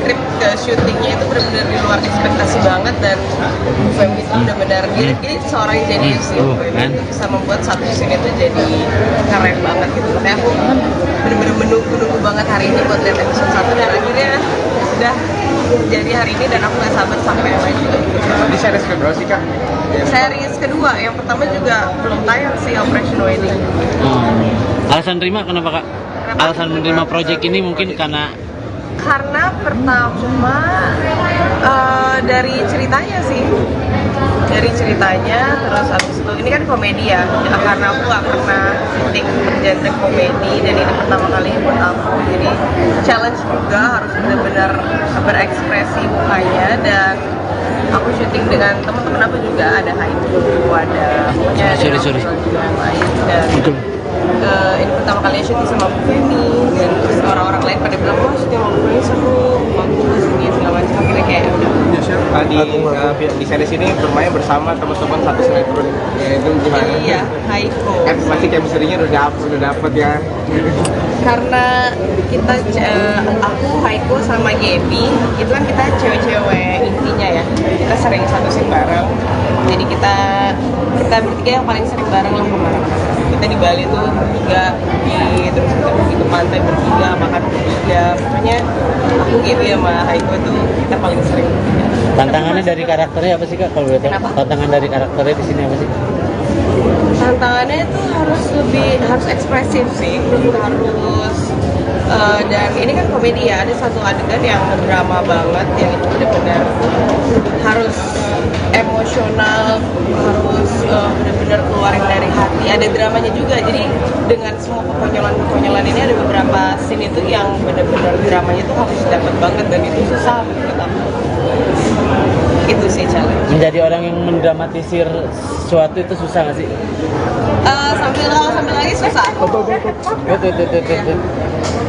skrip ke syutingnya itu benar-benar di luar ekspektasi banget, dan Femi itu benar-benar dia seorang yang jenius sih. Femi itu bisa membuat satu scene itu jadi keren banget gitu. Makanya aku benar-benar menunggu banget hari ini buat lihat episode 1, dan akhirnya udah jadi hari ini, dan aku gak sabar sampai main juga. Di series kedua sih Kak? Series kedua, yang pertama juga belum tayang sih, Operation Wedding. Alasan terima kenapa Kak? Alasan menerima project ini mungkin karena pertama dari ceritanya sih, terus habis itu ini kan komedi ya, karena aku gak pernah syuting genre komedi, dan ini pertama kali buat aku, jadi challenge juga, harus benar-benar berekspresi mukanya, dan aku syuting dengan teman-teman aku juga, ada Haiku, ada pokoknya ada yang lain, dan ini pertama kali syuting sama Bu Femi, dan terus orang-orang lain pada bilang, wah syuting sama Bu Femi seru, bagus, ini segala macam, akhirnya kayak udah. Di series ini bermain bersama teman-teman satu sinetron, yaitu gimana? Iya, Haiku. Kan pasti chemistry-nya udah dapet ya. Karena kita aku, Haiku sama Gaby itu kan kita cewek-cewek intinya ya, kita sering satu scene bareng, jadi kita bertiga yang paling sering bareng lah kemarin. Kita di Bali tuh bertiga, terus kita pergi ke pantai bertiga, makan bertiga, pokoknya aku, Gaby sama Haiku tuh kita paling sering. tantangannya dari karakternya apa sih Kak? Kalau boleh tahu, tantangan dari karakternya di sini apa sih? Tantangannya itu harus ekspresif sih, harus dan ini kan komedi ya, ada satu adegan yang drama banget, yang itu benar-benar harus emosional, harus benar-benar keluarin dari hati, ada dramanya juga. Jadi dengan semua kekonyolan ini, ada beberapa scene itu yang benar-benar dramanya itu harus dapat banget, dan itu susah menurut aku. Itu sih challenge. Menjadi orang yang mendramatisir sesuatu itu susah nggak sih? Kalau sambil nangis susah.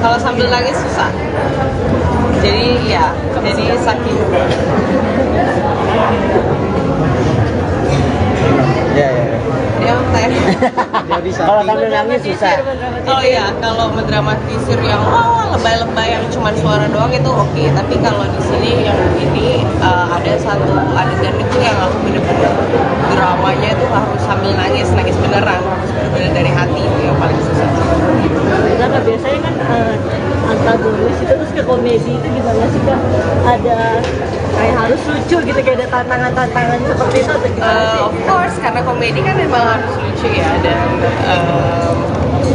Kalau sambil nangis susah. Jadi ya, jadi saking. Ya. Ya, Kalau sambil nangis susah. Oh iya, kalau mendramatisir yang lebay-lebay yang cuma suara doang itu oke. Tapi kalau di sini yang ini ada satu adegan itu yang aku bener-bener dramanya itu harus sambil nangis beneran, harus bener-bener dari hati, itu yang paling susah. Karena biasanya kan antagonis itu terus ke komedi itu gimana sih Kak? Ada kayak harus lucu gitu, kayak ada tantangan-tantangan seperti itu atau gimana sih? Of course, karena komedi kan memang harus lucu ya, dan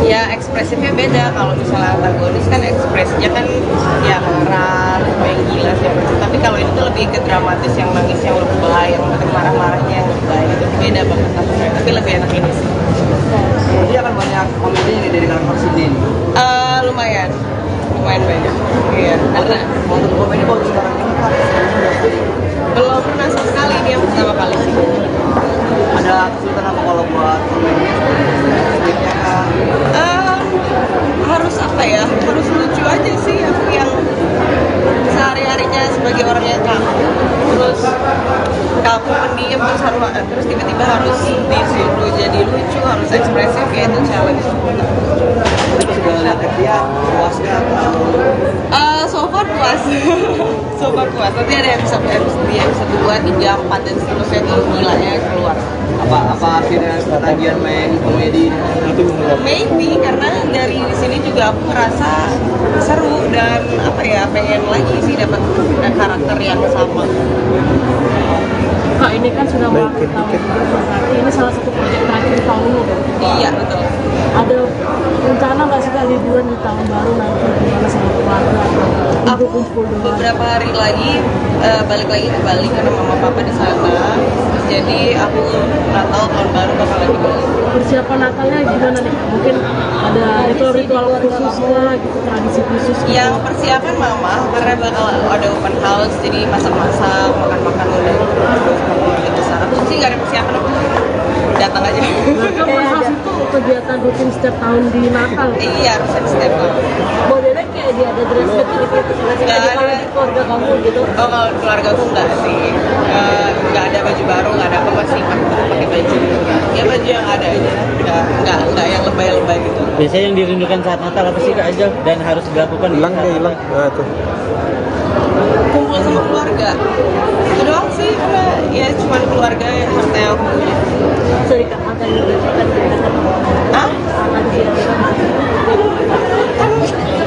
ya ekspresifnya beda. Kalau misalnya antagonis kan ekspresinya kan ya marah, yang gila sih. Tapi kalau itu lebih ke dramatis, yang nangis yang lebay, yang marah-marahnya yang lebay, itu beda banget. Tapi lebih enak ini sih. Jadi akan banyak komedi yang dari karakter sini. Lumayan banyak. Iya. Karena Untuk komedi baru sekarang ini Kak? belum pernah sama sekali, ini yang pertama kali sih. Ada kesulitan apa kalau buat komedi? Skripnya Kak? Harus apa ya? Harus lucu aja sih. Aku yang sehari-harinya sebagai orang yang terus kaku, pendiam, terus tiba-tiba harus disuruh jadi lucu, harus ekspresif, ya itu challenge. Itu sudah lihat dia puas nggak? So far puas. So far puas. Nanti ada episode 2, 3, 4 dan seterusnya tuh gilanya keluar. Apa akhirnya ketagihan main komedi itu? Maybe karena dari sini juga aku ngerasa seru, dan apa ya, pengen lagi sih dapat karakter yang sama. Kak, ini kan sudah mau akhir tahun juga, berarti ini salah satu proyek terakhir di tahun ini. Iya betul. Ada rencana nggak sih Kak liburan di tahun baru nanti gimana sama keluarga atau Aku kumpul doang? beberapa hari lagi balik lagi ke Bali karena mama papa di sana. Jadi aku Natal tahun baru bakal lagi Bali. Persiapan Natalnya gimana nih? Mungkin ada ritual-ritual khususnya gitu, tradisi khusus gitu. Yang persiapan mama karena bakal ada open house, jadi masak-masak, makan-makan udah sama keluarga besar. Aku sih nggak ada persiapan, aku datang aja. Open house itu kegiatan rutin setiap tahun di Natal. Iya, harus ada setiap tahun. Modelnya kayak dia ada dress code gitu, Nggak kalau ada. di keluarga kamu gitu. Oh, kalau keluarga aku nggak sih, nggak ada baju baru, nggak ada apa, masih pakai baju. Ya baju yang ada aja, nggak yang lebay-lebay gitu. Biasanya yang dirindukan saat Natal apa sih Kak Ajal dan harus dilakukan? Hilang. Nah tuh. kumpul sama keluarga. Itu doang sih, karena ya cuma keluarga yang harta yang aku punya. Sorry kak, akan dirasakan kita Ah, akan dirasakan. kan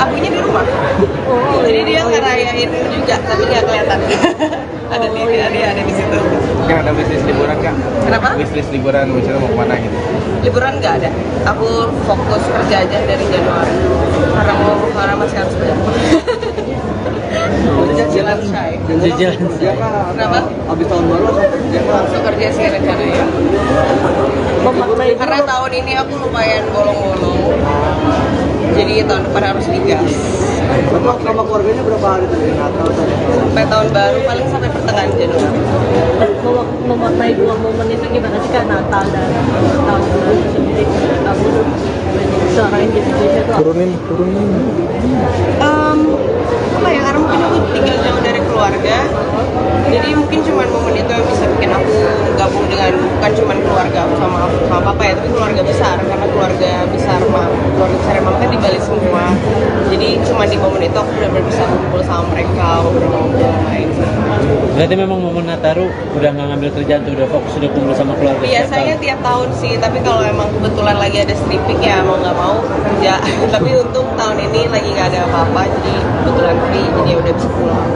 akunya di rumah. Oh, Jadi dia ngerayain juga, tapi nggak kelihatan. ada di situ. Kan ada bisnis liburan kak? Kenapa? Bisnis liburan misalnya mau kemana gitu? Liburan nggak ada. Aku fokus kerja aja dari Januari. Karena masih harus bayar. Jalan Shay. Jalan. Kenapa? Habis tahun baru Langsung kerja sih rencananya. memaknai Karena tahun ini aku lumayan bolong-bolong. Jadi tahun depan harus digas. Bapak sama keluarganya berapa hari tuh dari Natal sampai Sampai tahun baru paling sampai pertengahan Januari. memaknai dua momen itu gimana sih kak, Natal dan tahun baru sendiri kamu tuh seorang Indonesia tuh turunin Apa ya, karena mungkin aku tinggal jauh dari keluarga, jadi mungkin cuman momen itu yang bisa bikin aku gabung dengan bukan cuman keluarga aku sama papa ya, tapi keluarga besar, karena keluarga besar mam kan di Bali semua, jadi cuma di momen itu aku benar-benar bisa kumpul sama mereka, ngobrol-ngobrol lain. Berarti memang momen Nataru udah nggak ngambil kerjaan tuh, udah fokus, udah kumpul sama keluarga. Biasanya tiap tahun sih, tapi kalau emang kebetulan lagi ada stripping ya mau nggak mau kerja. Tapi untung tahun ini lagi nggak ada apa-apa, jadi kebetulan free, jadi ya udah bisa pulang.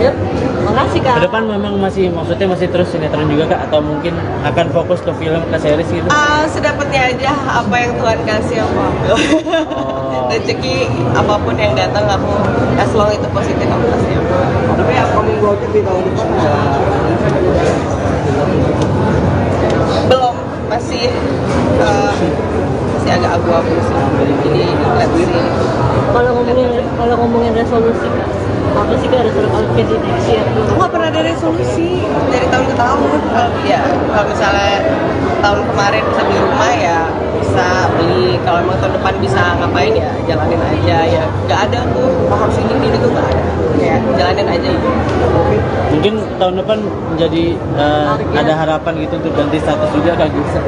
Yep. Makasih kak. Ke depan memang maksudnya masih terus sinetron juga kak, atau mungkin akan fokus ke film, ke series gitu? Sedapatnya aja, apa yang Tuhan kasih aku ambil. Oh. Rezeki apapun yang datang aku, as long itu positif aku pasti ambil. tapi upcoming project di tahun depan Belum, masih agak abu-abu sih. Jadi let's see. Kalau ngomongin resolusi kak, apa sih kak resolusi di next year? Aku nggak pernah ada resolusi dari tahun ke tahun. Kalau misalnya tahun kemarin bisa beli rumah ya bisa beli. Kalau emang tahun depan bisa ngapain ya jalanin aja ya. Nggak ada tuh harus ini tuh nggak ada. Ya jalanin aja gitu. Mungkin tahun depan menjadi ada harapan gitu untuk ganti status juga kak Gisa.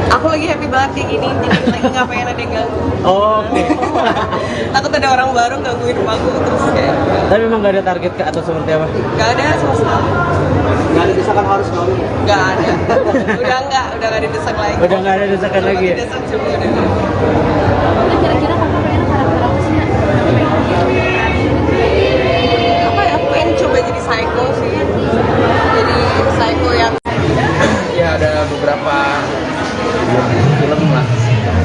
Aku lagi happy banget kayak gini, jadi lagi nggak pengen ada yang ganggu. Oh, oke. Takut ada orang baru gangguin rumahku terus kayak Tapi memang gak ada target kak atau seperti apa? nggak ada sama sekali. nggak ada desakan harus kawin Nggak ada. Udah nggak didesak lagi. Udah nggak ada desakan lagi ya? Didesak coba udah. Kira-kira kakak pengen karakter apa sih kak? Apa ya? Aku pengen coba jadi psycho sih. Jadi psycho yang ya ada beberapa film lah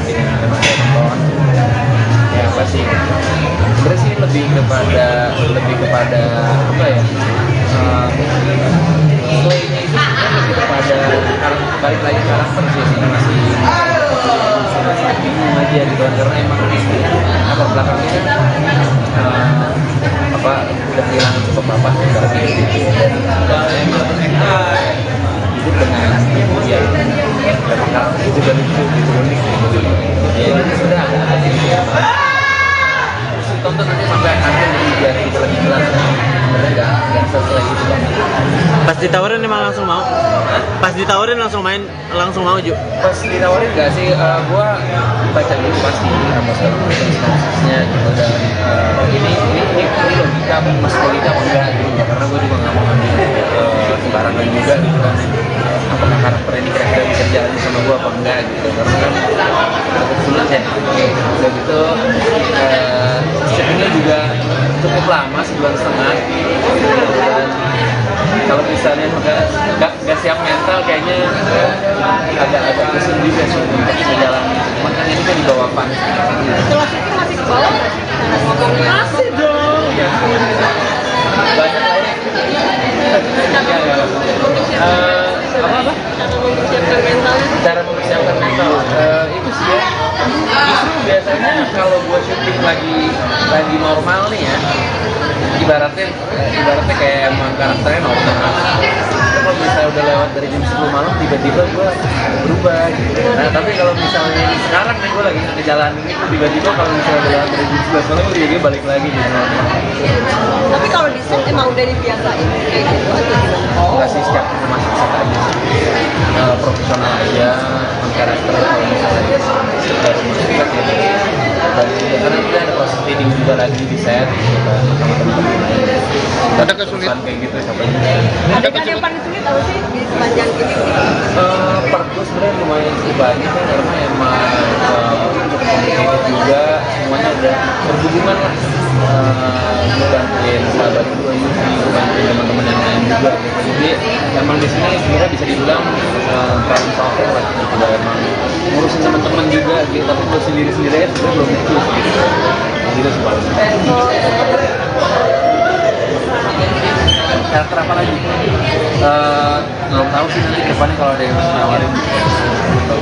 yang memang saya tonton ya apa sih sebenarnya sih lebih kepada apa ya playnya itu sebenarnya lebih kepada balik lagi karakter sih masih bingung aja gitu kan karena emang apa belakangnya apa udah kehilangan sosok bapak secara gitu dan emang hidup dengan ya memang karakternya juga lucu gitu unik gitu ya itu sudah ada gitu tonton nanti sampai akhir biar kita lebih jelas sebenarnya nggak selesai gitu kan Pas ditawarin emang langsung mau? Pas ditawarin langsung main, langsung mau Ju? pas ditawarin nggak sih gua baca dulu pasti apa segala macam sinopsisnya gitu dan ini logika masuk logika apa enggak gitu karena gua juga nggak mau ngambil sembarangan juga gitu kan apakah karakter ini kira-kira bisa jalan sama gua apa enggak gitu karena kan agak sulit ya udah gitu syutingnya juga cukup lama 1,5 bulan dan kalau misalnya nggak siap mental kayaknya agak pusing juga sih untuk menjalani makanya ini kan di bawah panas kalau syuting masih ke bawah nggak sih? masih dong ya banyak lah ya apa Cara mempersiapkan mentalnya. cara mempersiapkan mental itu sih ya justru biasanya kalau buat syuting lagi normal nih ya ibaratnya kayak emang karakternya normal kalau misalnya udah lewat dari jam 10 malam tiba-tiba gue berubah gitu nah tapi kalau misalnya sekarang nih gue lagi ngejalanin itu tiba-tiba kalau misalnya udah lewat dari jam 11 malam gue tiba-tiba balik lagi di normal Tapi kalau di set emang udah dibiasain kayak gitu atau gimana? enggak sih setiap masih set aja profesional aja karakter kalau misalnya sekedar musik ya Dan karena kita ada proses reading juga lagi di set gitu kan sama teman-teman lain. Ada kesulitan kayak gitu sampai Adegan yang paling sulit apa sih di sepanjang ini sih? part gue sebenarnya lumayan sih banyak ya karena emang complicated juga, semuanya ada berhubungan lah. Gue bantuin sahabat gue Yuki, gue bantuin teman-teman yang lain juga gitu. Jadi emang di sini sebenarnya bisa dibilang problem solving lah gitu. Dan emang ngurusin teman-teman juga gitu, tapi gue sendiri-sendiri aja sebenarnya belum cukup gitu. Gitu sih paling. Karakter apa lagi? Belum tahu sih nanti depannya kalau ada yang nawarin.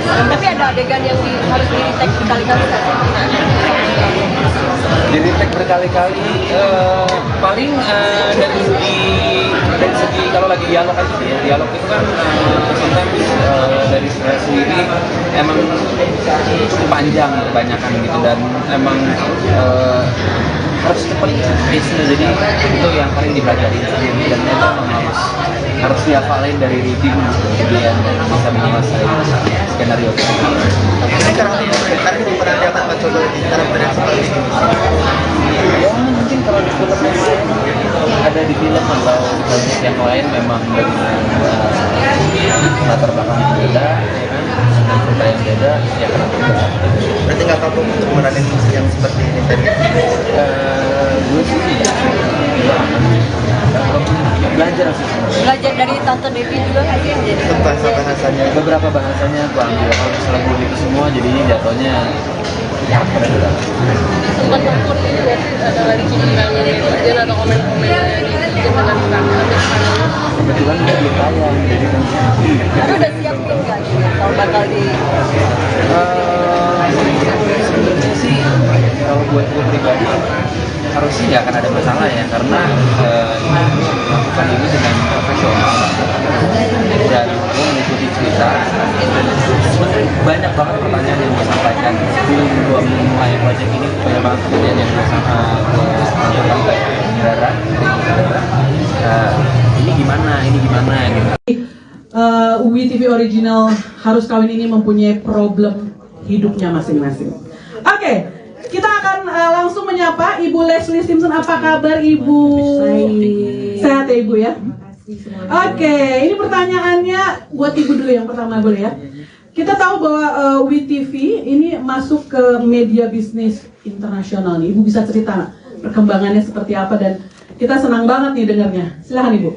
Tapi ada adegan yang harus di-retake berkali-kali kan? Di retake berkali-kali, paling dari segi kalau lagi dialog aja sih ya, dialog itu kan sometimes dari saya sendiri emang cukup panjang kebanyakan gitu dan emang harus cepat pace-nya, jadi itu yang paling dipelajari sendiri dan itu emang harus dihafalin dari reading gitu, jadi yang bisa menguasai skenario. Ini karakter yang pernah lihat apa coba di karakter yang seperti ini? Ya mungkin kalau di film yang lain ada di film atau di project yang lain memang dengan latar belakang yang beda, ya kan, dan cerita yang beda, ya karena beda. Berarti nggak apa-apa untuk meranin yang seperti ini tadi? Gue sih belajar sih sebenarnya. Belajar dari Tante Devi juga nggak sih? Jadi Untuk bahasa-bahasanya. Beberapa bahasanya gue ambil, kalau misalnya gue itu semua jadinya jatuhnya pada Sempat tempur ini nggak sih ada lagi bilangnya netizen atau komen-komennya di netizen dengan karakter kebetulan dia belum tayang, jadi kan Tapi udah siap belum nggak sih kalau bakal di sebenarnya sih kalau buat gue pribadi harusnya nggak akan ada masalah ya, karena melakukan ini dengan profesional dan gue mengikuti cerita. Sebenarnya banyak banget pertanyaan yang gue sampaikan sebelum gue memulai proyek ini, banyak banget pertanyaan yang gue sampaikan ke saudara, ini gimana gitu. UWI TV Original Harus Kawin ini mempunyai problem hidupnya masing-masing. Oke, kita akan langsung menyapa Ibu Leslie Simpson. Apa kabar Ibu? Sehat ya Ibu ya? Oke, ini pertanyaannya buat Ibu dulu yang pertama, boleh ya? Kita tahu bahwa UWI TV ini masuk ke media bisnis internasional nih. Ibu bisa cerita perkembangannya seperti apa, dan kita senang banget nih dengarnya. Silahkan Ibu.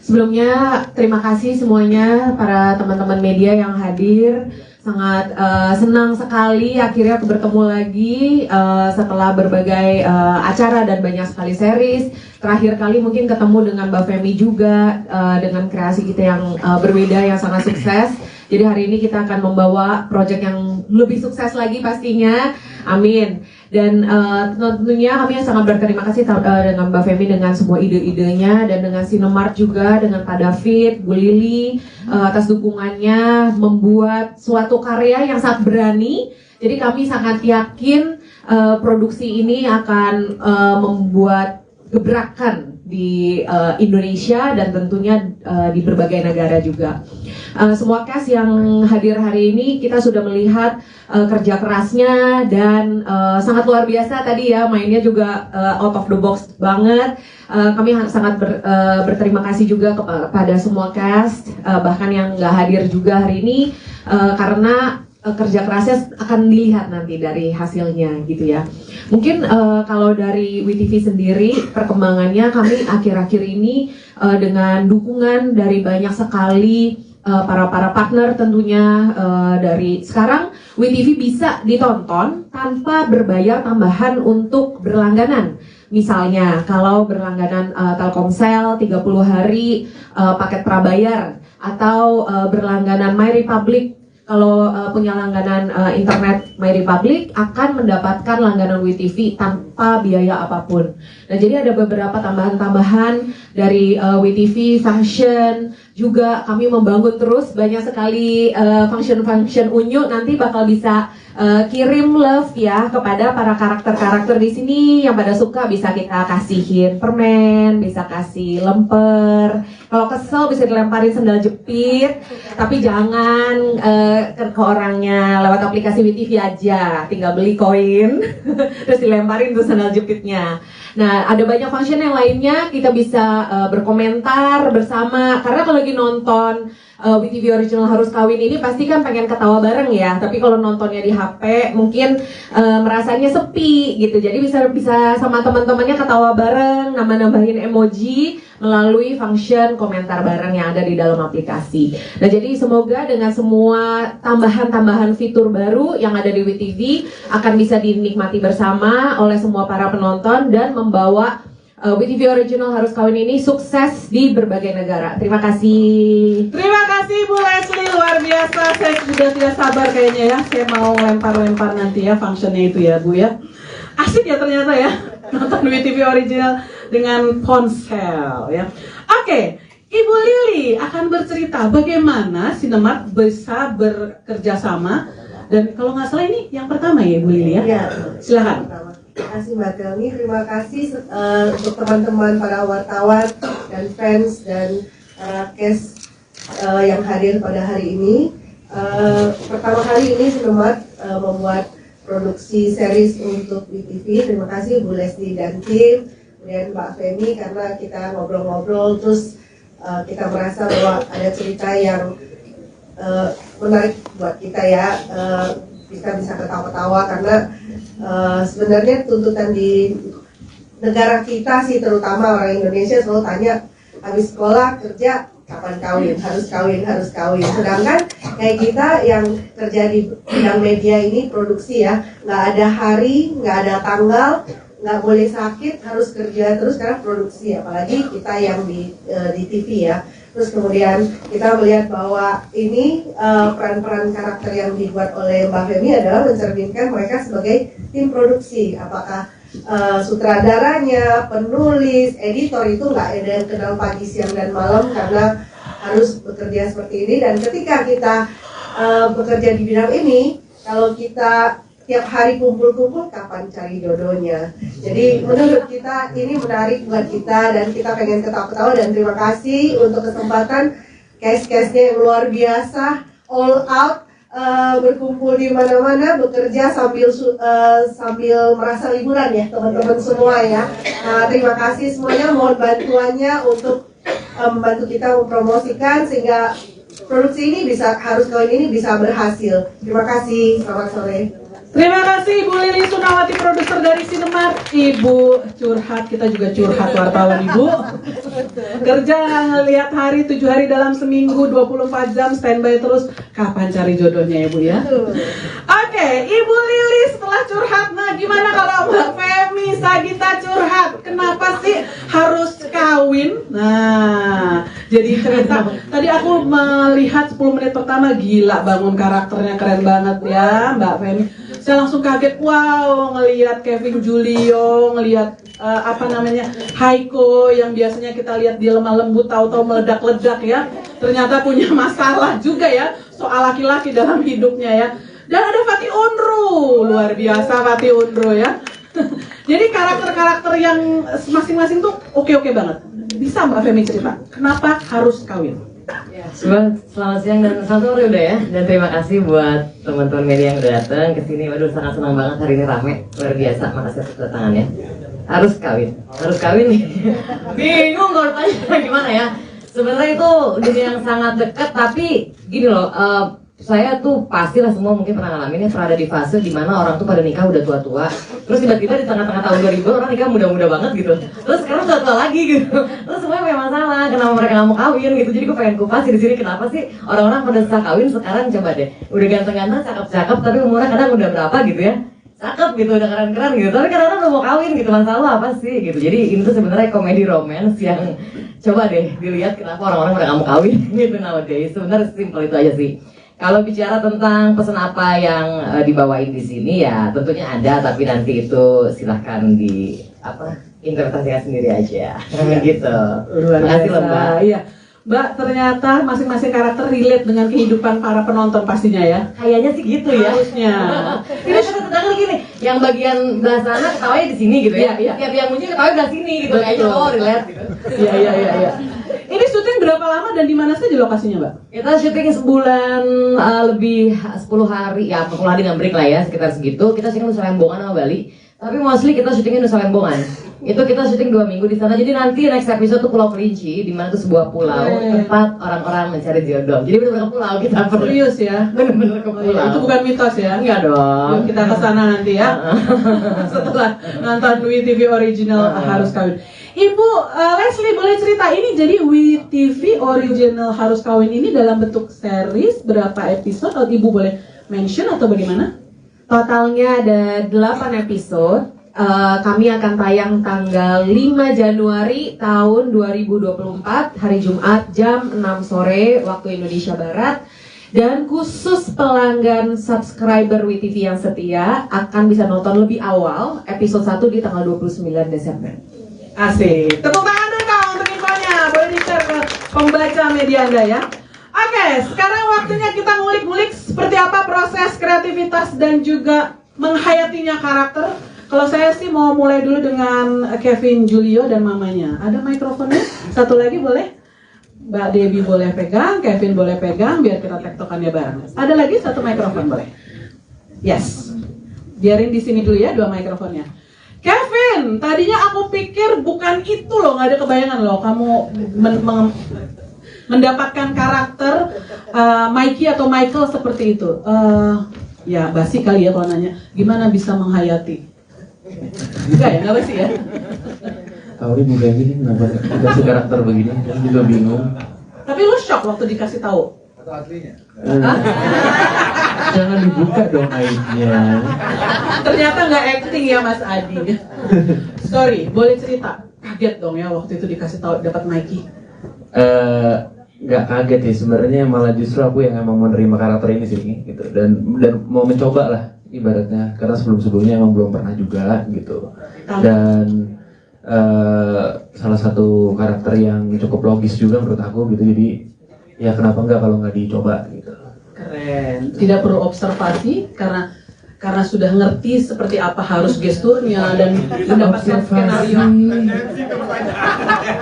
Sebelumnya terima kasih semuanya para teman-teman media yang hadir. Sangat senang sekali akhirnya bertemu lagi setelah berbagai acara dan banyak sekali series. Terakhir kali mungkin ketemu dengan Mbak Femi juga dengan kreasi kita yang berbeda yang sangat sukses. Jadi hari ini kita akan membawa proyek yang lebih sukses lagi pastinya. Amin. Dan tentunya kami sangat berterima kasih dengan Mbak Femi dengan semua ide-idenya, dan dengan Cinemark juga, dengan Pak David, Bu Lili atas dukungannya membuat suatu karya yang sangat berani. Jadi kami sangat yakin produksi ini akan membuat gebrakan di Indonesia dan tentunya di berbagai negara juga. Semua cast yang hadir hari ini kita sudah melihat kerja kerasnya dan sangat luar biasa tadi ya, mainnya juga out of the box banget. Kami sangat berterima kasih juga kepada semua cast, bahkan yang nggak hadir juga hari ini, karena kerja kerasnya akan dilihat nanti dari hasilnya gitu ya. Mungkin kalau dari WTV sendiri perkembangannya, kami akhir-akhir ini dengan dukungan dari banyak sekali para partner tentunya, dari sekarang WTV bisa ditonton tanpa berbayar tambahan untuk berlangganan. Misalnya kalau berlangganan Telkomsel 30 hari paket prabayar, atau berlangganan MyRepublic. Kalau punya langganan internet MyRepublic akan mendapatkan langganan WTV tanpa biaya apapun. Nah, jadi ada beberapa tambahan-tambahan dari WTV Function. Juga kami membangun terus banyak sekali function-function Unyu, nanti bakal bisa kirim love ya kepada para karakter-karakter di sini yang pada suka. Bisa kita kasihin permen, bisa kasih lemper. Kalau kesel bisa dilemparin sendal jepit, tapi jangan ke orangnya lewat aplikasi WeTV aja. Tinggal beli koin, terus dilemparin tuh sendal jepitnya. Nah, ada banyak function yang lainnya, kita bisa berkomentar bersama. Karena kalau lagi nonton WeTV Original Harus Kawin ini pasti kan pengen ketawa bareng ya. Tapi kalau nontonnya di HP mungkin merasanya sepi gitu. Jadi bisa sama teman-temannya ketawa bareng, nambah-nambahin emoji melalui function komentar bareng yang ada di dalam aplikasi. Nah, jadi semoga dengan semua tambahan-tambahan fitur baru yang ada di WeTV akan bisa dinikmati bersama oleh semua para penonton dan membawa WeTV Original Harus Kawin ini sukses di berbagai negara. Terima kasih. Terima kasih Bu Leslie, luar biasa. Saya sudah tidak sabar kayaknya ya. Saya mau lempar-lempar nanti ya functionnya itu ya Bu ya. Asik ya ternyata ya nonton WeTV Original dengan ponsel ya. Oke, Ibu Lili akan bercerita bagaimana Cinemark bisa bekerja sama. Dan kalau nggak salah ini yang pertama ya Ibu Lili ya. Iya. Silakan. Terima kasih Mbak Telmi, terima kasih untuk teman-teman para wartawan dan fans dan para cast yang hadir pada hari ini. Pertama kali ini Cinemark membuat produksi series untuk WeTV. Terima kasih Bu Leslie dan tim, kemudian Mbak Femi karena kita ngobrol-ngobrol terus kita merasa bahwa ada cerita yang menarik buat kita ya. Kita bisa ketawa-ketawa karena sebenarnya tuntutan di negara kita sih, terutama orang Indonesia selalu tanya habis sekolah kerja kapan kawin, harus kawin, harus kawin. Sedangkan kayak kita yang kerja di bidang media ini produksi ya, nggak ada hari, nggak ada tanggal, nggak boleh sakit, harus kerja terus karena produksi, apalagi kita yang di TV ya. Terus kemudian kita melihat bahwa ini peran-peran karakter yang dibuat oleh Mbak Femi adalah mencerminkan mereka sebagai tim produksi. Apakah sutradaranya, penulis, editor itu nggak ada yang kenal pagi, siang, dan malam karena harus bekerja seperti ini. Dan ketika kita bekerja di bidang ini, kalau kita tiap hari kumpul-kumpul, kapan cari jodohnya? Jadi menurut kita ini menarik buat kita dan kita pengen ketawa-ketawa. Dan terima kasih untuk kesempatan cast-castnya yang luar biasa, all out, berkumpul di mana-mana, bekerja sambil merasa liburan ya teman-teman semua ya. Terima kasih semuanya, mohon bantuannya untuk membantu kita mempromosikan sehingga produksi ini Harus Kawin ini bisa berhasil. Terima kasih, selamat sore. Terima kasih Ibu Lili Sunawati, produser dari Cinemark. Ibu curhat, kita juga curhat wartawan Ibu. Kerja ngelihat hari, 7 hari dalam seminggu, 24 jam standby terus. Kapan cari jodohnya Ibu ya? Oke, Ibu Lili setelah curhat, nah gimana kalau Mbak Femi Sagita curhat? Kenapa sih harus kawin? Nah, jadi cerita. Tadi aku melihat 10 menit pertama, gila bangun karakternya keren banget ya Mbak Femi. Saya langsung kaget, wow, ngelihat Kevin Julio, ngelihat Haiko yang biasanya kita lihat di lemah lembut, tahu-tahu meledak-ledak ya. Ternyata punya masalah juga ya soal laki-laki dalam hidupnya ya. Dan ada Fatih Unru, luar biasa Fatih Unru ya. Jadi karakter-karakter yang masing-masing tuh oke-oke banget. Bisa Mbak Femi cerita, kenapa harus kawin? Ya, selamat siang dan selamat sore udah ya. Dan terima kasih buat teman-teman media yang udah datang ke sini. Waduh, sangat senang banget hari ini rame, luar biasa. Makasih atas kedatangannya. Harus kawin nih. Bingung kalau tanya gimana ya. Sebenarnya itu dunia yang sangat dekat, tapi gini loh. Saya tuh pastilah semua mungkin pernah ngalamin ya, pernah ada di fase dimana orang tuh pada nikah udah tua-tua, terus tiba-tiba di tengah-tengah tahun 2000 orang nikah muda-muda banget gitu, terus sekarang tua-tua lagi gitu, terus semuanya punya masalah, kenapa mereka nggak mau kawin gitu. Jadi gue pengen kupas di sini kenapa sih orang-orang pada susah kawin sekarang. Coba deh, udah ganteng-ganteng, cakep-cakep, tapi umurnya kadang udah berapa gitu ya, cakep gitu, udah keren-keren gitu, tapi kadang-kadang udah mau kawin gitu, masalah apa sih gitu. Jadi ini tuh sebenarnya komedi romance yang coba deh dilihat kenapa orang-orang pada nggak mau kawin gitu nowadays. Sebenarnya simpel itu aja sih. Kalau bicara tentang pesan apa yang dibawain di sini ya tentunya ada, tapi nanti itu silahkan interpretasikan sendiri aja. Gitu. Luar biasa. Makasih loh Mbak. Iya. Mbak, ternyata masing-masing karakter relate dengan kehidupan para penonton pastinya ya. Kayaknya sih gitu ya. Harusnya. Ini tetangga gini, yang bagian belah sana ketawanya di sini gitu ya. Iya. Tiap yang muncul ketawanya belah sini gitu. Kayaknya relate gitu. Iya. Ini syuting berapa lama dan di mana saja lokasinya, Mbak? Kita syuting sebulan lebih 10 hari ya, 10 hari nggak break lah ya, sekitar segitu. Kita syuting Nusa Lembongan sama Bali. Tapi mostly kita syutingnya Nusa Lembongan. Itu kita syuting 2 minggu di sana. Jadi nanti next episode tuh Pulau Kelinci, di mana itu sebuah pulau tempat orang-orang mencari jodoh. Jadi benar-benar ke pulau kita. Serius ya? Benar-benar ke pulau. Itu bukan mitos ya? Enggak dong. Yuk kita ke sana nanti ya. Setelah nonton WeTV Original Harus Kawin. Ibu Leslie boleh cerita ini, jadi WeTV Original Harus Kawin ini dalam bentuk series berapa episode? Atau Ibu boleh mention atau bagaimana? Totalnya ada 8 episode. Kami akan tayang tanggal 5 Januari tahun 2024, hari Jumat jam 6 sore waktu Indonesia Barat. Dan khusus pelanggan subscriber WeTV yang setia akan bisa nonton lebih awal episode 1 di tanggal 29 Desember. Asik. Tepuk tangan dong Kak untuk infonya. Boleh di-share ke pembaca media Anda ya. Oke, sekarang waktunya kita ngulik-ngulik seperti apa proses kreativitas dan juga menghayatinya karakter. Kalau saya sih mau mulai dulu dengan Kevin Julio dan mamanya. Ada mikrofonnya? Satu lagi boleh? Mbak Debbie boleh pegang, Kevin boleh pegang, biar kita tektokannya bareng. Ada lagi satu mikrofon boleh? Yes. Biarin di sini dulu ya 2 mikrofonnya. Kevin, tadinya aku pikir bukan itu loh, nggak ada kebayangan loh kamu mendapatkan karakter Mikey atau Michael seperti itu. Ya basi kali ya kalau nanya, gimana bisa menghayati? Enggak ya, nggak basi ya? Tahu nih bukan gini, kenapa dikasih karakter begini? Saya juga bingung. Tapi lu shock waktu dikasih tahu? Atau aslinya? Jangan dibuka dong aibnya. Ternyata nggak acting ya Mas Adi. Sorry, boleh cerita? Kaget dong ya waktu itu dikasih tahu dapat Mikey. Nggak kaget sih sebenarnya, malah justru aku yang emang menerima karakter ini sih gitu, dan mau mencoba lah ibaratnya, karena sebelumnya emang belum pernah juga gitu. Dan salah satu karakter yang cukup logis juga menurut aku gitu, jadi ya kenapa enggak kalau nggak dicoba gitu. Keren. Tidak perlu observasi karena sudah ngerti seperti apa harus gesturnya dan mendapatkan skenario.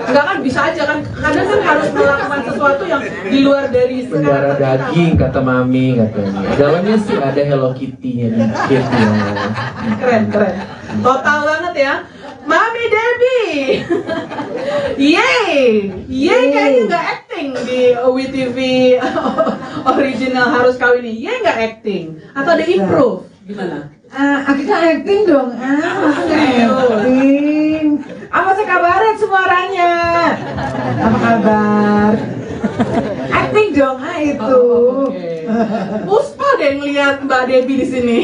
Enggak kan bisa aja kan, kadang kan harus melakukan sesuatu yang di luar dari penjara daging kata mami katanya. Dalamnya sih ada Hello Kitty-nya dikit ya. Keren. Total banget ya. Mami Debbie. Yeay kayaknya nggak acting di WeTV Original Harus Kawin ini. Yeay nggak acting atau ada improve? Gimana? Aku kan acting dong, masa nggak acting? Apa sih kabarnya semuanya? Apa kabar? Acting dong, itu. Okay. Puspa deh ngeliat Mbak Debbie di sini.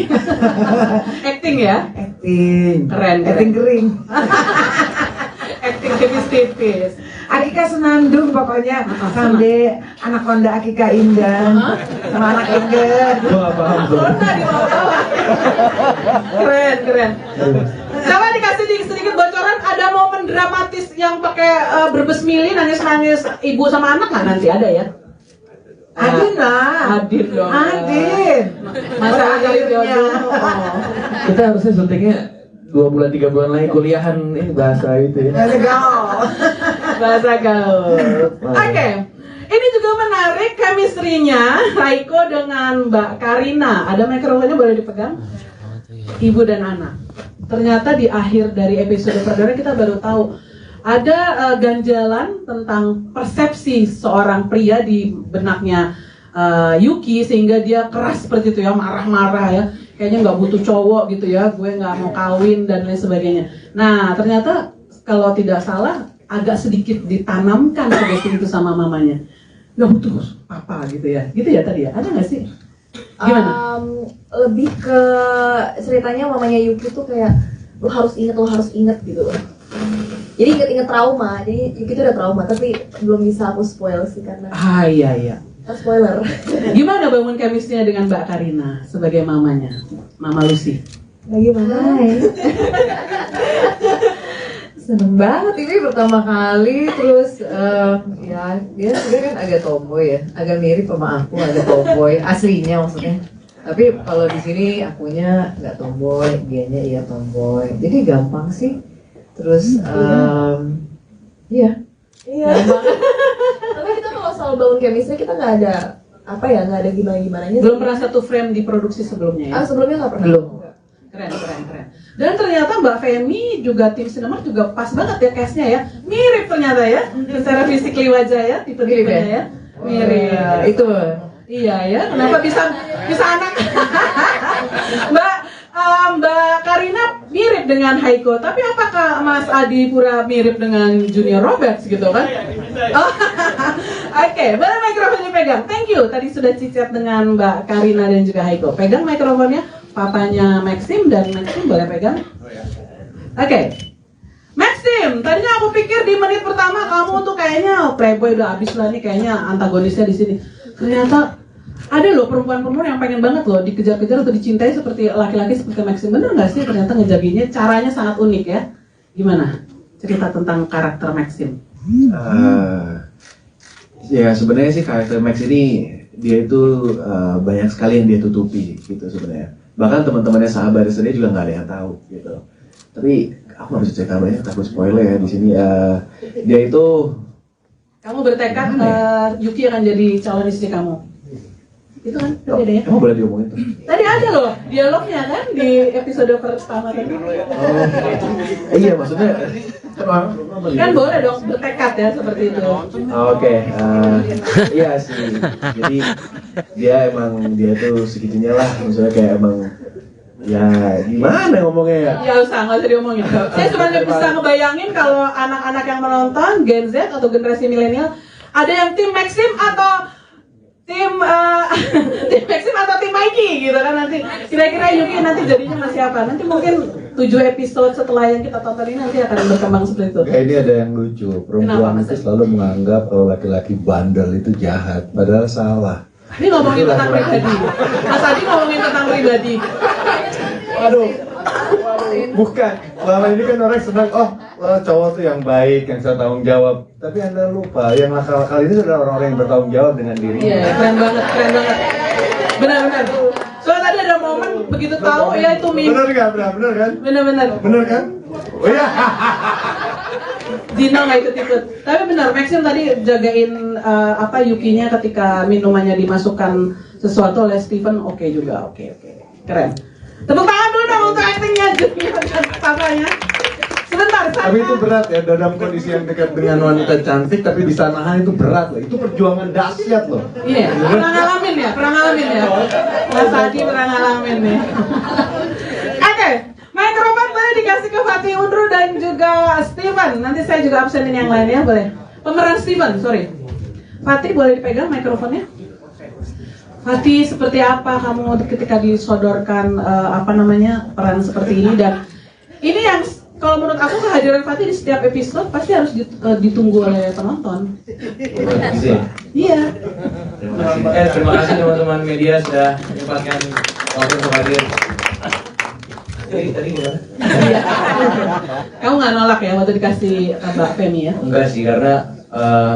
Acting ya? Acting. Keren. Acting kering. Acting tipis-tipis. Akika senandung pokoknya sampai anaconda Akika Indah sama anak Eger. Anaconda di bawah. Keren. Coba dikasih sedikit bocoran, ada momen dramatis yang pakai berbesmili nangis-nangis ibu sama anak nggak nanti ada ya? Adin lah. Adin dong. Adin. Masalah kali jodoh. Kita harusnya syutingnya 2 bulan 3 bulan lagi kuliahan ini bahasa itu ya. Bahasa gaul. Oke. Ini juga menarik chemistry-nya Raiko dengan Mbak Karina. Ada mikrofonnya boleh dipegang? Ibu dan anak. Ternyata di akhir dari episode perdana kita baru tahu ada ganjalan tentang persepsi seorang pria di benaknya Yuki sehingga dia keras seperti itu ya, marah-marah ya. Kayaknya nggak butuh cowok gitu ya, gue nggak mau kawin dan lain sebagainya. Nah ternyata kalau tidak salah agak sedikit ditanamkan sugesti itu sama mamanya. Nggak butuh apa gitu ya tadi ya. Ada nggak sih? Gimana? Lebih ke ceritanya mamanya Yuki tuh kayak lo harus inget gitu loh. Jadi inget trauma. Jadi Yuki tuh udah trauma tapi belum bisa aku spoil sih karena. Iya. Spoiler. Gimana bangun chemistry-nya dengan Mbak Karina sebagai mamanya, Mama Lucy? Bagaimana? Seneng banget ini pertama kali, terus ya dia sebenarnya kan agak tomboy ya, agak mirip sama aku, agak tomboy aslinya maksudnya. Tapi kalau di sini akunya nggak tomboy, dianya iya tomboy, jadi gampang sih. Terus iya. Tapi kita kalau soal bangun chemistry kita nggak ada apa ya, nggak ada gimana-gimananya. Belum pernah satu frame diproduksi sebelumnya ya? Sebelumnya nggak pernah. Belum. Keren. Dan ternyata Mbak Femi juga tim Cinemark juga pas banget ya cast-nya ya. Mirip ternyata ya, secara fisikly wajah ya, tipe-tipenya ya. Mirip. Itu. Iya ya, kenapa bisa anak? Mbak Karina mirip dengan Haiko, tapi apakah Mas Adi Pura mirip dengan Junior Roberts gitu kan? Oh, Oke, boleh mikrofonnya pegang. Thank you. Tadi sudah cicat dengan Mbak Karina dan juga Haiko. Pegang mikrofonnya, papanya Maxim dan Maxim boleh pegang. Oke. Maxim, tadinya aku pikir di menit pertama kamu tuh kayaknya playboy udah habis lah nih, kayaknya antagonisnya di sini. Ternyata ada loh perempuan-perempuan yang pengen banget loh dikejar-kejar atau dicintai seperti laki-laki seperti Maxim. Bener nggak sih ternyata ngejaginya caranya sangat unik ya? Gimana? Cerita tentang karakter Maxim. Ya sebenarnya sih karakter Max ini dia itu banyak sekali yang dia tutupi gitu sebenarnya. Bahkan teman-temannya sahabat sendiri juga nggak ada yang tahu gitu. Tapi aku nggak bisa cerita banyak, takut spoiler ya di sini. Dia itu. Kamu bertekad Yuki akan jadi calon istri kamu. Itu kan tadi ada ya? Emang boleh diomongin tuh? Tadi ada loh dialognya kan di episode pertama tadi. Iya maksudnya kan boleh dong bertekad ya seperti itu. Oke, iya sih. Jadi dia tuh segitunya lah, maksudnya kayak emang ya gimana ngomongnya ya? Ya nggak usah diomongin. Saya cuma bisa ngebayangin kalau anak-anak yang menonton Gen Z atau generasi milenial ada yang tim Maxim atau tim Maxim atau tim Mikey gitu kan nanti. Kira-kira Yuki nanti jadinya masih apa? Nanti mungkin 7 episode setelah yang kita tonton ini nanti akan berkembang seperti itu. Kayak ini ada yang lucu, perempuan itu selalu menganggap kalau laki-laki bandel itu jahat, padahal salah. Ini ngomongin tentang pribadi. Mas Adi ngomongin tentang pribadi. Waduh, bukan. Selama ini kan orang senang, cowok tuh yang baik, yang bisa tanggung jawab. Tapi Anda lupa, yang nakal-nakal ini adalah orang-orang yang bertanggung jawab dengan dirinya. Iya, keren banget. Benar. Soalnya tadi ada momen begitu tahu ya itu mimpi. Bener nggak? Bener kan? Bener kan? Oh iya. Dino nggak ikut. Tapi benar, Maxim tadi jagain Yukinya ketika minumannya dimasukkan sesuatu oleh Steven. Oke juga, oke. Keren. Tepuk tangan dulu dong untuk actingnya Junior dan papanya. Sebentar. Tapi itu berat ya, dalam kondisi yang dekat dengan wanita cantik, tapi di sanahan itu berat loh. Itu perjuangan dahsyat loh. Iya, pernah ngalamin ya. Mas Adi pernah ngalamin nih. Oke, mikrofon boleh dikasih ke Fatih Undru dan juga Steven. Nanti saya juga absenin yang lain ya, boleh. Pemeran Steven, sorry. Fatih boleh dipegang mikrofonnya. Fatih, seperti apa kamu ketika disodorkan peran seperti ini, dan ini yang kalau menurut aku kehadiran Fatih di setiap episode pasti harus ditunggu oleh penonton. Iya. Terima kasih teman-teman media sudah menyempatkan waktu untuk hadir. Tadi gimana? Kamu nggak nolak ya waktu dikasih Mbak Femi ya? Enggak sih, karena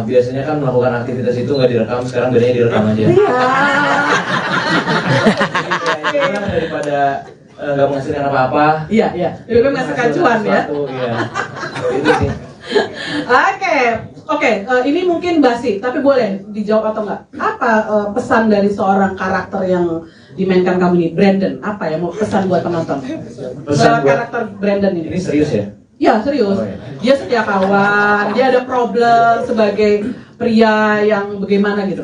biasanya kan melakukan aktivitas itu nggak direkam, sekarang bedanya direkam aja. Iya. Daripada nggak menghasilkan apa-apa. Iya. Daripada menghasilkan cuan ya. Iya. Itu sih. Oke. Ini mungkin basi, tapi boleh dijawab atau enggak? Apa pesan dari seorang karakter yang dimainkan kamu ini, Brandon? Apa ya mau pesan buat penonton? Karakter Brandon ini. Ini serius ya? Ya serius. Dia setia kawan, dia ada problem sebagai pria yang bagaimana gitu.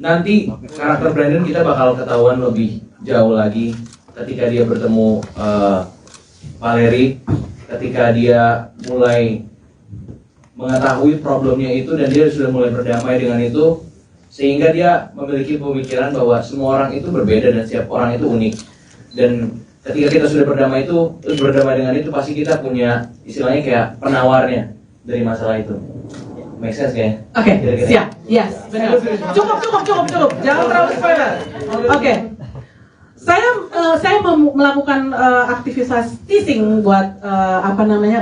Nanti karakter Brandon kita bakal ketahuan lebih jauh lagi ketika dia bertemu Valerie, ketika dia mulai mengetahui problemnya itu dan dia sudah mulai berdamai dengan itu, sehingga dia memiliki pemikiran bahwa semua orang itu berbeda dan setiap orang itu unik. Dan ketika kita sudah berdamai dengan itu, pasti kita punya istilahnya kayak penawarnya dari masalah itu. Make sense ya? Oke, siap. Yes, benar. Cukup. Jangan terlalu spoiler. Oke. Saya saya melakukan aktivitas teasing buat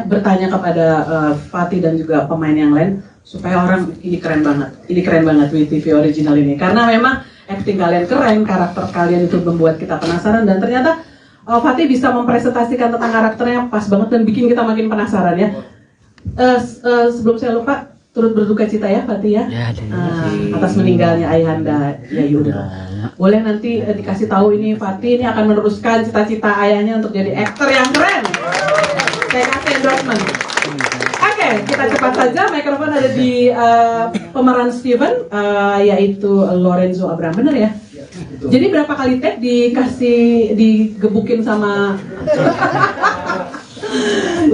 bertanya kepada Fatih dan juga pemain yang lain supaya orang ini keren banget WeTV original ini, karena memang acting kalian keren, karakter kalian itu membuat kita penasaran, dan ternyata Fatih bisa mempresentasikan tentang karakternya pas banget dan bikin kita makin penasaran ya. Sebelum saya lupa, turut berduka cita ya Fatih ya, atas meninggalnya ayahanda Yayu. Boleh nanti dikasih tahu ini Fatih ini akan meneruskan cita-cita ayahnya untuk jadi aktor yang keren. Saya kasih endorsement. Oke, kita cepat saja, mikrofon ada di pemeran Steven, yaitu Lorenzo Abraham, bener ya? Jadi berapa kali take digebukin sama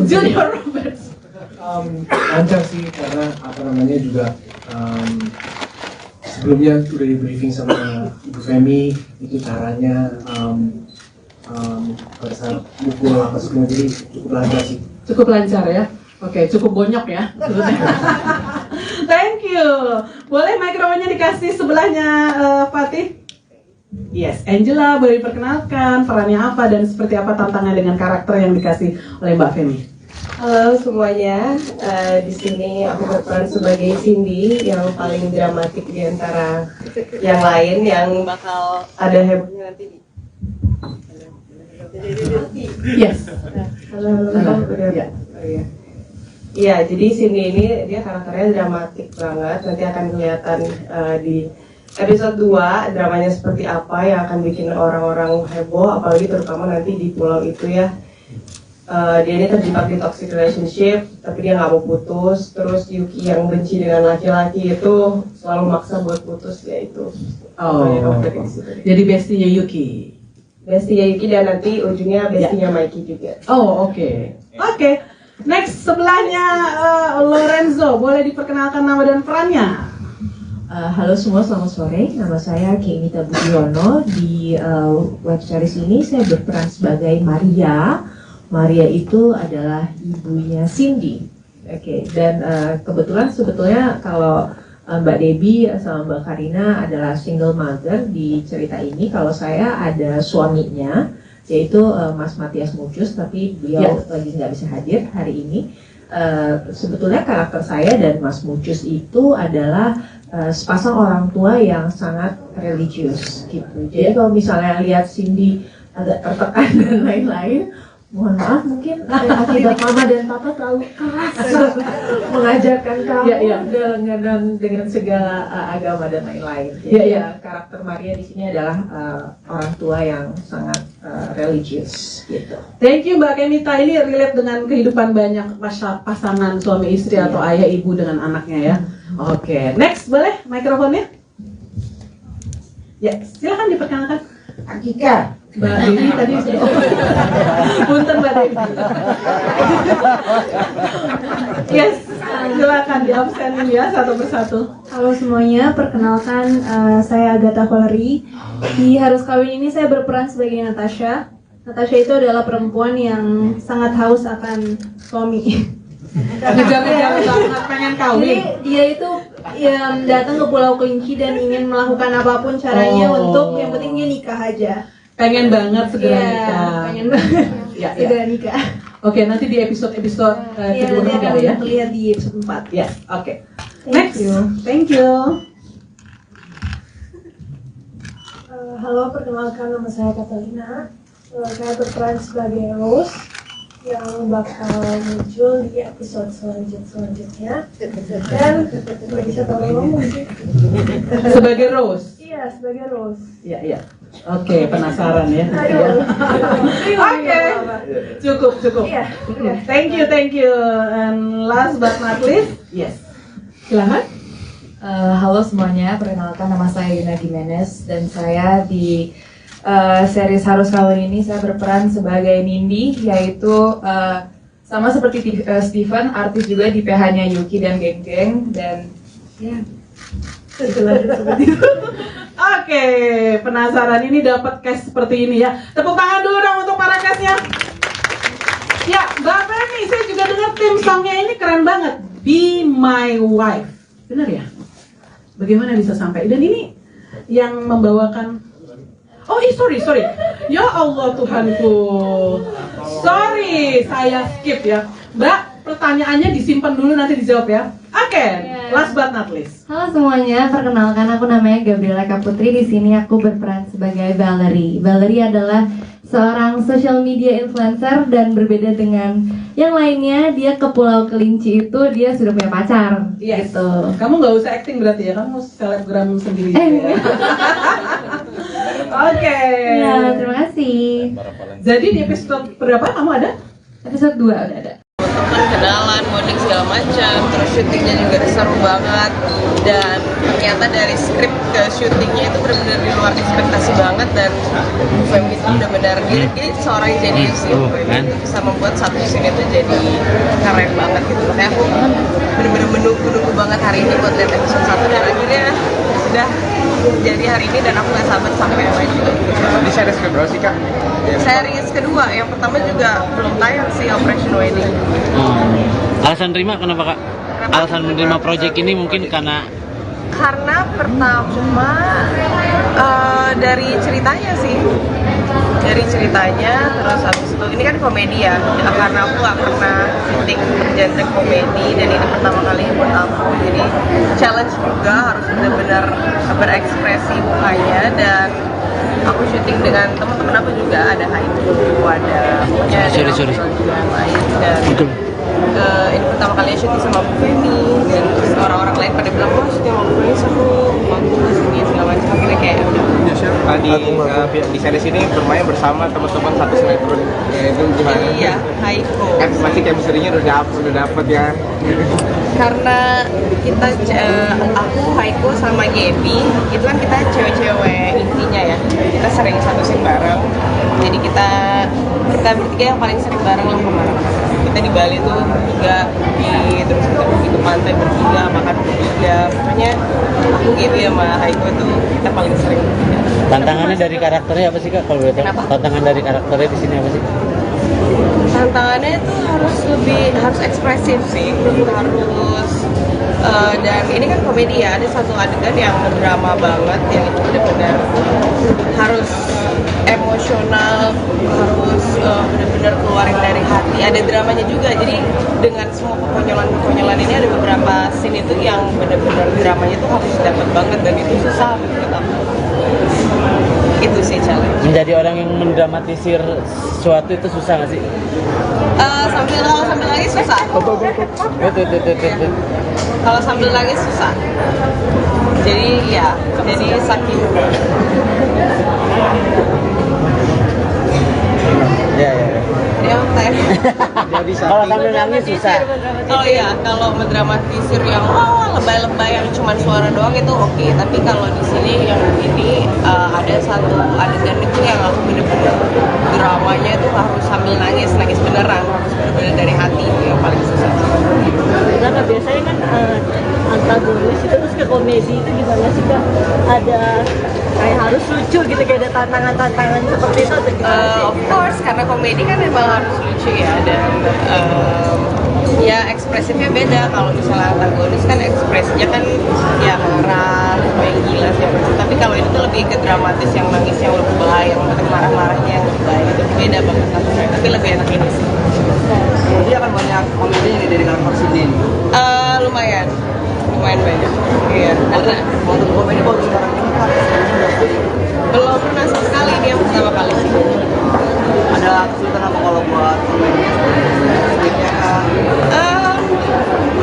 Junior Roberts? Lancar sih, karena juga sebelumnya udah di briefing sama Ibu Femi, itu caranya pada saat mukul apa semua, jadi cukup lancar sih. Cukup lancar ya? Oke, cukup bonyok ya. Thank you. Boleh mikrofonnya dikasih sebelahnya Fatih? Yes, Angela boleh diperkenalkan perannya apa dan seperti apa tantangan dengan karakter yang dikasih oleh Mbak Femi. Halo semuanya, di sini aku berperan sebagai Cindy yang paling dramatik di antara yang lain yang bakal ada hebohnya nanti. Yes. Halo. Iya, jadi Cindy ini dia karakternya dramatik banget. Nanti akan kelihatan di episode 2 dramanya seperti apa yang akan bikin orang-orang heboh, apalagi terutama nanti di pulau itu ya. Dia ini terjebak di toxic relationship, tapi dia nggak mau putus. Terus Yuki yang benci dengan laki-laki itu selalu maksa buat putus, ya itu. Jadi bestinya Yuki. Bestinya Yuki dan nanti ujungnya bestinya Mikey juga. Oke. Next, sebelahnya Lorenzo, boleh diperkenalkan nama dan perannya? Halo semua, selamat sore. Nama saya Keimita Budiono. Di web series ini saya berperan sebagai Maria. Maria itu adalah ibunya Cindy. Dan kebetulan sebetulnya kalau Mbak Debbie sama Mbak Karina adalah single mother di cerita ini. Kalau saya ada suaminya, yaitu Mas Matias Mucus, tapi beliau lagi nggak bisa hadir hari ini. Sebetulnya karakter saya dan Mas Mucus itu adalah sepasang orang tua yang sangat religius gitu. Jadi kalau misalnya lihat Cindy agak tertekan dan lain-lain, mohon maaf mungkin akibat mama dan papa terlalu keras mengajarkan kamu dengan segala agama dan lain-lain. Jadi karakter Maria di sini adalah orang tua yang sangat religius gitu. Thank you Mbak Kemita, ini relate dengan kehidupan banyak pasangan suami istri atau ayah ibu dengan anaknya ya. Oke, next boleh mikrofonnya? Ya, silakan diperkenalkan. Akika. Mbak Devi tadi sudah. Punten Mbak Devi. Yes, silakan di absenin ya satu persatu. Halo semuanya, perkenalkan saya Agatha Valerie. Di Harus Kawin ini saya berperan sebagai Natasha. Natasha itu adalah perempuan yang sangat haus akan suami. Ngejar-ngejar banget pengen kawin. Jadi dia itu datang ke Pulau Kelinci dan ingin melakukan apapun caranya untuk yang penting dia nikah aja. Pengen banget segera nikah. Pengen banget segera nikah. Oke, nanti di episode kedua ketiga ya. Lihat di episode 4. Yes, oke. Next. Thank you. Halo, perkenalkan nama saya Catalina. Saya berperan sebagai Rose yang bakal muncul di episode selanjutnya. Dan bisa tolong mungkin. Sebagai Rose. Iya, sebagai Rose. Iya. Oke, penasaran ya. Oke. Cukup. Iya. Thank you. And last but not least, yes. Silakan. Halo semuanya, perkenalkan nama saya Yuna Gimenez dan saya di series Harus Kawin ini saya berperan sebagai Nindi, yaitu sama seperti Steven, artis juga di PH-nya Yuki dan geng-geng, dan ya seperti itu. Oke, penasaran ini dapat cast seperti ini ya. Tepuk tangan dulu dong untuk para castnya. Ya, Mbak Femi, saya juga dengar tim songnya ini keren banget. Be My Wife, benar ya? Bagaimana bisa sampai? Dan ini yang membawakan. Oh, sorry. Ya Allah Tuhanku. Sorry, saya skip ya. Mbak, pertanyaannya disimpan dulu nanti dijawab ya. Oke, last but not least. Halo semuanya, perkenalkan aku namanya Gabriela Kaputri. Di sini aku berperan sebagai Valerie. Valerie adalah seorang social media influencer dan berbeda dengan yang lainnya, dia ke Pulau Kelinci itu dia sudah punya pacar. Yes. Gitu. Kamu nggak usah acting berarti ya, kamu selebgram sendiri. Ya. Oke. Ya, terima kasih. Jadi di episode berapa kamu ada? Episode 2 udah ada. Teman kenalan, bonding segala macam, terus syutingnya juga seru banget, dan ternyata dari skrip ke syutingnya itu benar-benar di luar ekspektasi banget, dan Fem itu benar-benar dia seorang yang jenius sih, bisa membuat satu scene itu jadi keren banget gitu. Makanya aku benar-benar menunggu banget hari ini buat lihat episode 1, dan akhirnya sudah jadi hari ini, dan aku gak sabar sampai main juga. Di series kedua sih kak? Series kedua, yang pertama juga belum tayang sih, Operation Wedding. Alasan terima kenapa kak? Alasan menerima project ini mungkin karena pertama dari ceritanya sih, terus habis itu ini kan komedi ya, karena aku gak pernah syuting genre komedi dan ini pertama kali buat aku, jadi challenge juga, harus benar-benar berekspresi mukanya, dan aku syuting dengan teman-teman aku juga, ada Haiku, ada pokoknya ada juga yang lain, dan ini pertama kali syuting sama Bu Femi, dan terus orang-orang lain pada bilang, wah syuting sama Bu Femi seru, bagus, ini segala macam, akhirnya kayak di series ini bermain bersama teman-teman satu sinetron, yaitu gimana? Iya, Haiku. Pasti chemistry-nya udah dapet ya. Karena kita aku, Haiku sama Gaby itu kan kita cewek-cewek intinya ya, kita sering satu scene bareng, jadi kita bertiga yang paling sering bareng lah kemana-mana. Kita di Bali tuh bertiga, terus kita pergi ke pantai bertiga, makan bertiga, pokoknya aku, Gaby sama Haiku tuh kita paling sering bertiga. tantangannya dari karakternya apa sih kak? Kalau boleh tahu, tantangan dari karakternya di sini apa sih? Tantangannya itu harus ekspresif sih, harus dan ini kan komedi ya, ada satu adegan yang drama banget, yang itu benar-benar harus emosional, harus benar-benar keluarin dari hati, ada dramanya juga, jadi dengan semua kekonyolan ini ada beberapa scene itu yang benar-benar dramanya itu harus dapat banget, dan itu susah menurut aku. Itu sih challenge. Menjadi orang yang mendramatisir sesuatu itu susah nggak sih? Kalau sambil nangis susah. Kalau sambil nangis susah. Jadi ya, jadi sakit. Ya. Kalau sambil nangis susah. Oh iya, kalau mendramatisir yang lebay-lebay yang cuma suara doang itu oke. Tapi kalau di sini yang ini ada satu adegan itu yang aku bener-bener dramanya itu harus sambil nangis beneran, harus bener-bener dari hati, itu yang paling susah. Karena biasanya kan antagonis itu terus ke komedi itu gimana sih kak? Ada kayak harus lucu gitu, kayak ada tantangan-tantangan seperti itu atau gimana sih? Of course, karena komedi kan memang harus lucu ya, dan ya ekspresifnya beda. Kalau misalnya antagonis kan ekspresinya kan ya marah, yang gila siapa. Tapi kalau ini tuh lebih ke dramatis, yang nangis yang lebay, yang marah-marahnya yang lebay, itu beda banget satunya. Tapi lebih enak ini sih. Jadi akan banyak komedi yang dari karakter sini. Lumayan banyak. Iya. Karena untuk komedi baru sekarang ini belum pernah sama sekali, ini yang pertama kali sih. ada kesulitan apa kalau buat komedi?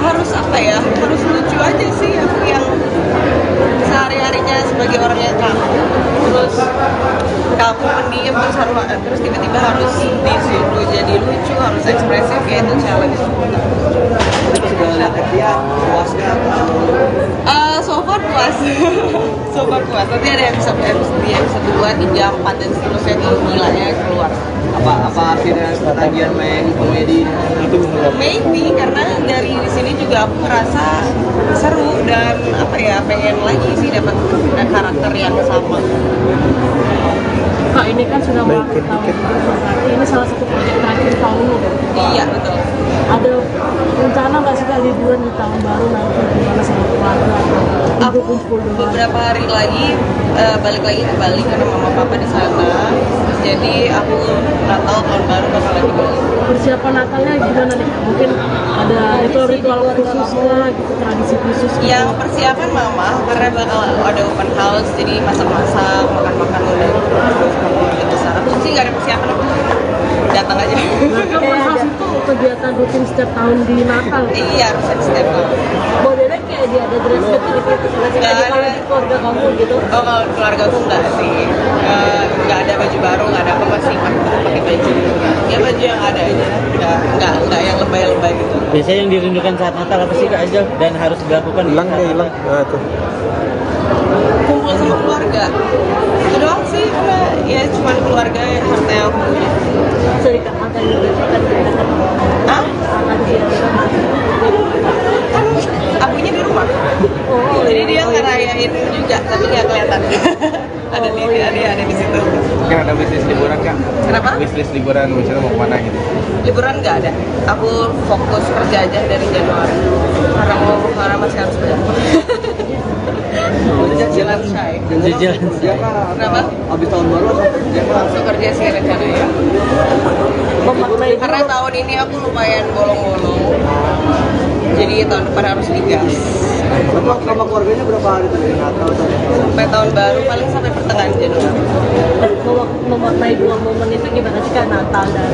Harus apa ya? Harus lucu aja sih. Aku yang sehari-harinya sebagai orang yang kaku, terus kaku pendiam, terus tiba-tiba harus disuruh jadi lucu, harus ekspresif, ya itu challenge. Sudah lihat dia puas kan? So far puas. So far puas. Nanti ada episode 2, 3, 4 dan seterusnya tuh gilanya keluar. Apa akhirnya ketagihan main komedi itu? Maybe karena dari sini juga aku ngerasa seru, dan apa ya, pengen lagi sih dapat karakter yang sama. Kak, ini kan sudah melakukan tahun, berarti ini salah satu proyek terakhir tahun ini. Iya betul. Ada rencana nggak sih kak liburan di tahun baru nanti gimana sama keluarga atau kumpul-kumpul? Beberapa hari lagi balik lagi ke Bali karena mama papa di sana. Jadi aku Natal tahun baru bakal lagi Bali. Persiapan Natalnya gimana nih? Mungkin ada ritual khususnya gitu, tradisi khusus gitu. Yang persiapan mama karena bakal ada open house, jadi masak-masak, makan-makan udah keluarga besar. Aku sih nggak ada persiapan, aku datang aja. Open house itu kegiatan rutin setiap tahun di Natal. Iya, rutin setiap tahun. Modelnya kayak dia ada dress code gitu, nggak ada kalau di keluarga kamu gitu. Oh, kalau keluarga aku enggak sih, nggak ada baju baru, nggak ada apa, masih pakai baju. Ya baju yang ada aja, nggak yang lebay-lebay gitu. Biasanya yang dirindukan saat Natal apa sih Kak Ajal dan harus dilakukan? Hilang deh, hilang. Nah, tuh. Kumpul sama keluarga, itu doang sih, karena ya cuma keluarga yang harta yang aku punya. Sorry Kak, akan dilakukan Ah? Kan akunya di rumah. Oh, jadi dia ngerayain juga, tapi nggak kelihatan. ada di situ. Kan ada bisnis liburan Kak? Kenapa? Bisnis liburan, misalnya mau kemana gitu? Liburan nggak ada. Aku fokus kerja aja dari Januari. Karena masih harus bayar. Jalan Shay. Jalan. Kenapa? Habis tahun baru Langsung kerja sih rencananya. Karena tahun ini aku lumayan bolong-bolong. Jadi tahun depan harus digas. sama keluarganya berapa hari tuh dari Natal Sampai tahun baru paling sampai pertengahan Januari. Memaknai dua momen itu gimana sih Kak, Natal dan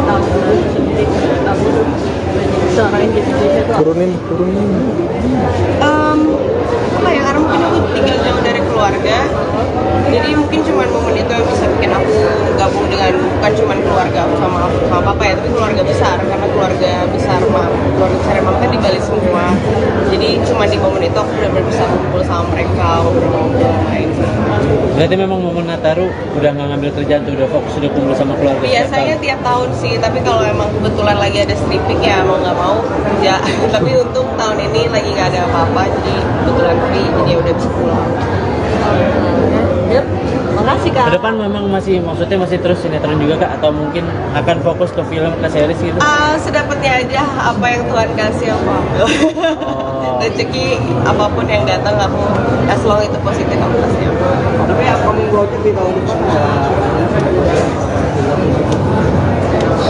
tahun baru sendiri? Kamu seorang Indonesia tuh Turunin. Apa ya, karena mungkin aku tinggal jauh dari keluarga, jadi mungkin cuma momen itu yang bisa bikin aku gabung dengan bukan cuma keluarga aku sama papa ya, tapi keluarga besar, karena keluarga besar emang kan di Bali semua, jadi cuma di momen itu aku benar-benar bisa kumpul sama mereka, ngobrol-ngobrol main. Berarti memang momen Nataru udah nggak ngambil kerjaan tuh, udah fokus, udah kumpul sama keluarga. Biasanya tiap tahun sih, tapi kalau emang kebetulan lagi ada stripping ya mau nggak mau kerja. Tapi untuk tahun ini lagi nggak ada apa-apa, jadi kebetulan free, jadi ya udah bisa pulang. Yep. Makasih Kak. Ke depan memang maksudnya masih terus sinetron juga Kak, atau mungkin akan fokus ke film, ke series gitu? Sedapatnya aja, apa yang Tuhan kasih aku ambil. Rezeki apapun yang datang aku, as long itu positif aku pasti ambil. Tapi upcoming project di tahun depan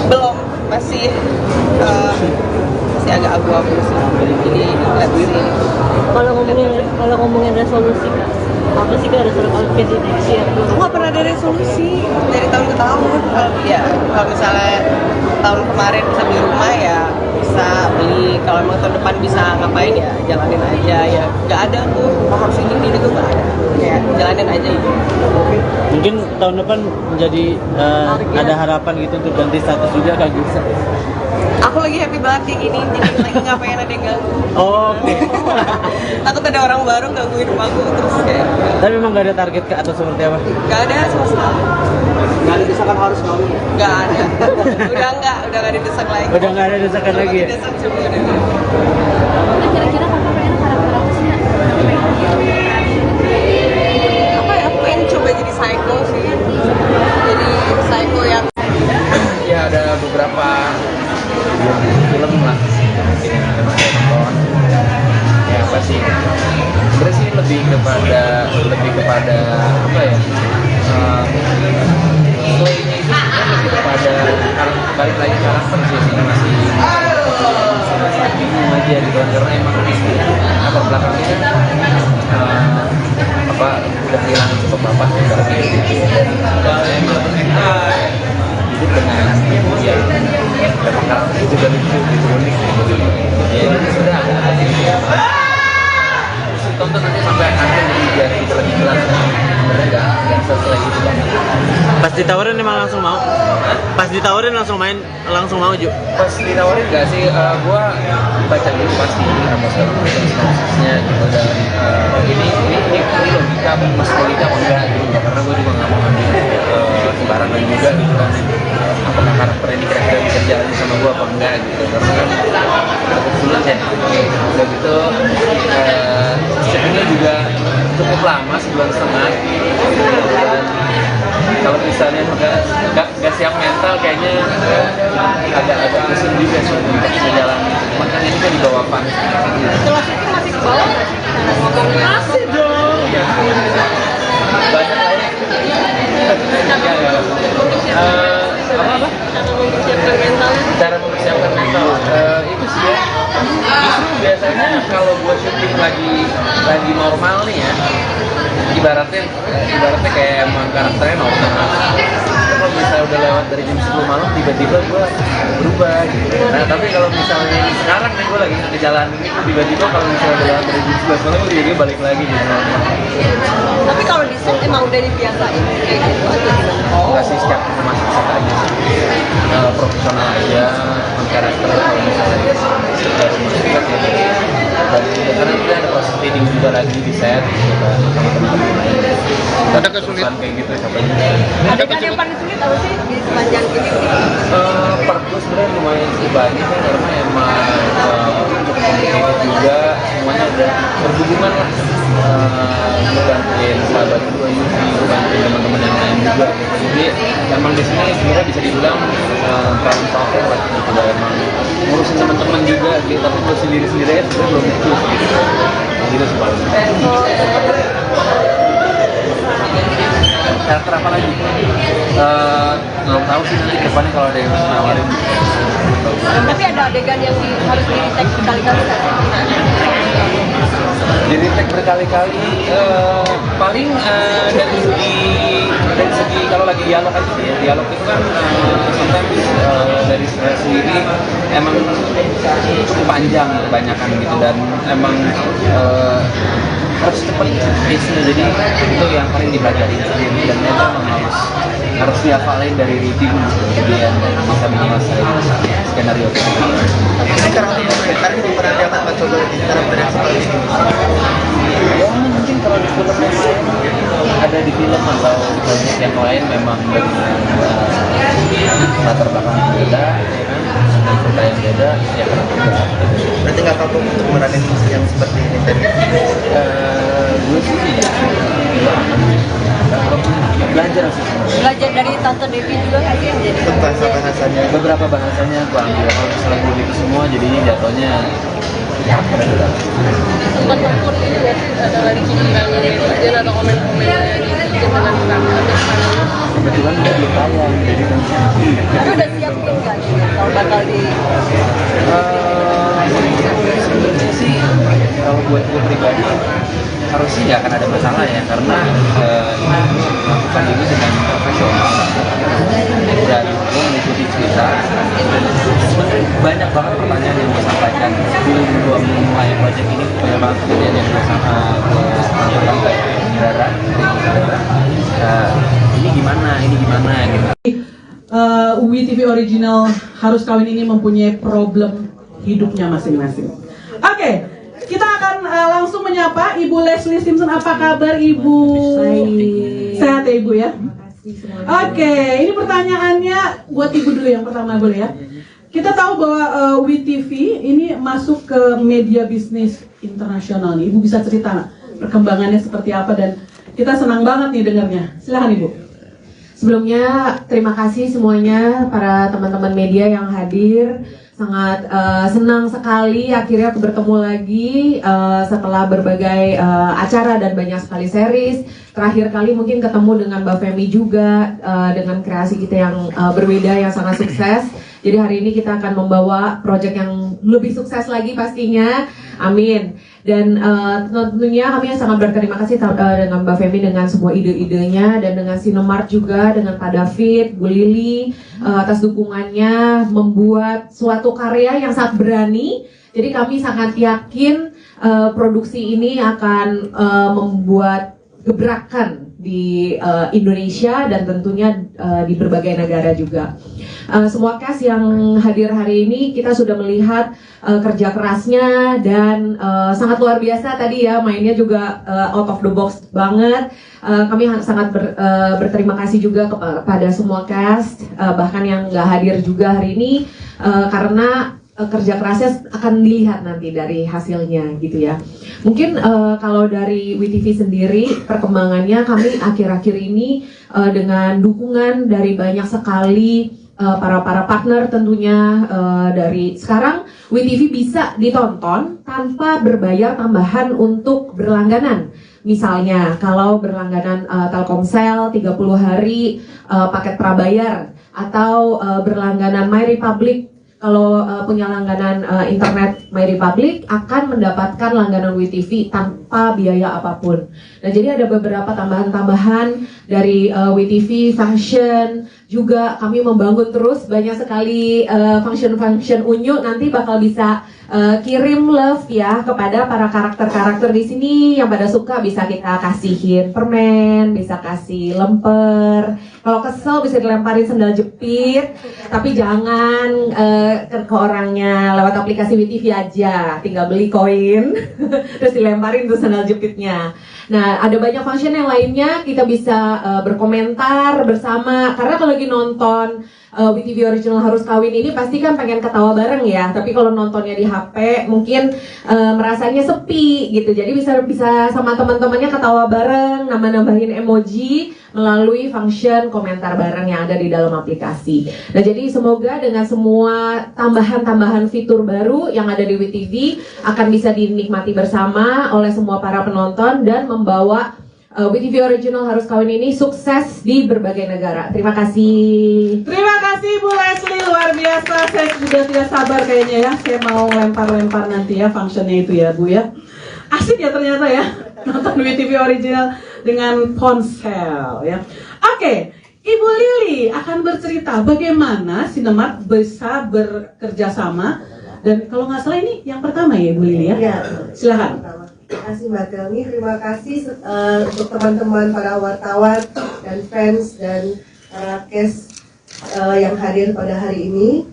Belum, masih agak abu-abu sih. Jadi let's see. Kalau ngomongin resolusi Kak, apa sih Kak resolusi di next year? Aku nggak pernah ada resolusi dari tahun ke tahun. Kalau misalnya tahun kemarin bisa beli rumah ya bisa beli. Kalau emang tahun depan bisa ngapain ya jalanin aja ya. Nggak ada tuh harus ini tuh nggak ada. Ya jalanin aja gitu. Mungkin tahun depan menjadi ada harapan gitu untuk ganti status juga Kak Gisa. Aku lagi happy banget kayak gini, jadi lagi nggak pengen ada yang ganggu. Oke. Takut ada orang baru gangguin aku terus kayak. Tapi memang nggak ada target Kak atau seperti apa? Nggak ada sama sekali. nggak ada desakan harus kawin. Nggak ada. Udah nggak didesak lagi. Udah nggak ada desakan lagi ya? Didesak cuma udah. Kira-kira kakak pengen karakter apa sih Kak? Apa ya? Aku pengen coba jadi psycho sih. Jadi psycho yang. Ya ada beberapa film lah yang ada nonton. Ya apa sih? Sebenarnya sih lebih kepada apa ya? Story-nya itu sebenarnya lebih kepada balik lagi karakter sih, masih bingung aja gitu karena emang latar belakangnya udah kehilangan sosok bapak berarti gitu dan emang hidup dengan ya memang karakternya juga lucu gitu unik gitu ya itu sudah agak tonton nanti sampai akhir jadi biar kita lebih jelas sebenarnya nggak sesuai itu banget. Pas ditawarin emang langsung mau? Pas ditawarin langsung main, langsung mau Ju? Pas ditawarin nggak sih, gua baca dulu pasti apa segala macam sinopsisnya gitu dan ini logika mas logika apa enggak gitu karena gua juga nggak mau ambil sembarangan juga gitu kan apakah karakter ini kira-kira bisa jalan sama gua apa enggak gitu karena kan cukup sulit ya udah gitu syutingnya juga cukup lama, 1,5 bulan dan kalau misalnya nggak siap mental kayaknya agak pusing juga sih untuk bisa jalan makanya ini kan di bawah pan Kalau syuting masih ke bawah nggak sih? Masih dong. banyak lah ya. Apa? Cara mempersiapkan mental itu sih ya. Justru biasanya kalau buat syuting lagi normal nih ya, ibaratnya kayak emang karakternya normal. Kalau misalnya udah lewat dari jam 10 malam tiba-tiba gue berubah gitu. Nah tapi kalau misalnya sekarang nih gue lagi ngejalanin itu tiba-tiba kalau misalnya udah lewat dari jam 11 malam gue tiba-tiba balik lagi gitu. Tapi kalau di set emang udah dibiasain kayak gitu atau gimana? Enggak sih, setiap masuk set aja sih. Profesional aja, karakter kalau misalnya sudah masuk set ya. Karena kita ada proses training juga lagi di set gitu kan sama teman-teman lain. Ada kesulitan kayak gitu contohnya. Adegan yang paling sulit apa sih di sepanjang ini? Part gue sebenarnya lumayan sih banyak ya karena emang cukup complicated juga, semuanya udah berhubungan lah. Gue bantuin sahabat gue Yuki, gue bantuin teman-teman yang lain juga gitu. Jadi emang di sini sebenarnya bisa dibilang problem solving lah gitu. Udah emang ngurusin teman-teman juga gitu, tapi gue sendiri aja sebenarnya belum becus gitu. Gitu sih paling. Karakter apa lagi? Belum tahu sih nanti depannya kalau ada yang nawarin. Tapi ada adegan yang harus di-take berkali-kali kan? Di-take berkali-kali, paling dari segi kalau lagi dialog aja ya, dialog itu kan sometimes dari saya sendiri emang cukup panjang kebanyakan gitu dan emang harus cepat pace-nya, jadi itu yang paling dipelajari sendiri dan memang harus dihafalin dari reading gitu, jadi yang bisa menyelesaikan skenario itu. Ini karakter yang belum pernah diangkat Pak Coba di karakter yang seperti ini. Ya mungkin kalau di film yang lain ada di film atau project yang lain memang dengan latar belakang yang beda, ya kan, dengan cerita yang beda, ya karakter beda. Berarti nggak kapok untuk meranin yang seperti ini tadi? Gue sih belajar sih. Belajar dari Tante Devi juga nggak sih yang jadi? Bahasanya. Beberapa bahasanya gue ambil. Kalau misalnya gue gitu semua jadinya jatuhnya keren. Sempat tempur ini nggak sih ada lagi ceritanya netizen atau komen-komen netizen dengan karakter? Kebetulan udah belum tayang, jadi kan. Tapi udah siap belum nggak sih kalau bakal di? Sebenarnya sih kalau buat gue pribadi harusnya nggak akan ada masalah ya, karena melakukan ini dengan profesional dan gue mengikuti cerita. Sebenarnya banyak banget pertanyaan yang gue sampaikan sebelum gue memulai project ini, banyak banget pertanyaan yang gue sampaikan ke saudara. Ini gimana gitu. UWI TV Original Harus Kawin ini mempunyai problem hidupnya masing-masing. Oke, kita akan langsung menyapa Ibu Leslie Simpson. Apa kabar Ibu? Sehat ya Ibu ya? Oke, ini pertanyaannya buat Ibu dulu yang pertama boleh ya? Kita tahu bahwa UWI TV ini masuk ke media bisnis internasional nih. Ibu bisa cerita perkembangannya seperti apa dan kita senang banget nih dengarnya. Silahkan Ibu. Sebelumnya terima kasih semuanya para teman-teman media yang hadir. Sangat senang sekali akhirnya aku bertemu lagi setelah berbagai acara dan banyak sekali series. Terakhir kali mungkin ketemu dengan Mbak Femi juga dengan kreasi kita yang berbeda yang sangat sukses. Jadi hari ini kita akan membawa project yang lebih sukses lagi pastinya. Amin. Dan tentunya kami sangat berterima kasih dengan Mbak Femi dengan semua ide-idenya dan dengan Cinemark juga, dengan Pak David, Bu Lili atas dukungannya membuat suatu karya yang sangat berani. Jadi kami sangat yakin produksi ini akan membuat gebrakan di Indonesia dan tentunya di berbagai negara juga. Semua cast yang hadir hari ini kita sudah melihat kerja kerasnya dan sangat luar biasa tadi ya, mainnya juga out of the box banget. Kami sangat berterima kasih juga kepada semua cast bahkan yang nggak hadir juga hari ini karena kerja kerasnya akan dilihat nanti dari hasilnya gitu ya. Mungkin kalau dari WTV sendiri perkembangannya kami akhir-akhir ini dengan dukungan dari banyak sekali para partner tentunya dari sekarang WTV bisa ditonton tanpa berbayar tambahan untuk berlangganan. Misalnya kalau berlangganan Telkomsel 30 hari paket prabayar, atau berlangganan MyRepublic, kalau punya langganan internet MyRepublic akan mendapatkan langganan WeTV tanpa biaya apapun. Nah, jadi ada beberapa tambahan-tambahan dari WeTV function. Juga kami membangun terus banyak sekali function-function Unyu. Nanti bakal bisa kirim love ya kepada para karakter-karakter di sini yang pada suka. Bisa kita kasihin permen, bisa kasih lemper. Kalau kesel bisa dilemparin sendal jepit, tapi jangan ke orangnya lewat aplikasi WeTV aja. Tinggal beli koin terus dilemparin tuh sendal jepitnya. Nah, ada banyak function yang lainnya, kita bisa berkomentar bersama. Karena kalau lagi nonton WeTV Original Harus Kawin ini pasti kan pengen ketawa bareng ya. Tapi kalau nontonnya di HP mungkin merasanya sepi gitu. Jadi bisa sama teman-temannya ketawa bareng, nambah-nambahin emoji melalui function komentar bareng yang ada di dalam aplikasi. Nah, jadi semoga dengan semua tambahan-tambahan fitur baru yang ada di WeTV akan bisa dinikmati bersama oleh semua para penonton dan membawa WeTV Original Harus Kawin ini sukses di berbagai negara. Terima kasih. Terima kasih Bu Leslie, luar biasa. Saya sudah tidak sabar kayaknya ya. Saya mau lempar-lempar nanti ya functionnya itu ya Bu ya. Asik ya ternyata ya nonton WeTV Original dengan ponsel ya. Oke, Ibu Lili akan bercerita bagaimana Cinemark bisa bekerja sama. Dan kalau nggak salah ini yang pertama ya Ibu Lili ya. Iya. Silakan. Terima kasih Mbak Telmi, terima kasih untuk teman-teman para wartawan dan fans dan para cast yang hadir pada hari ini.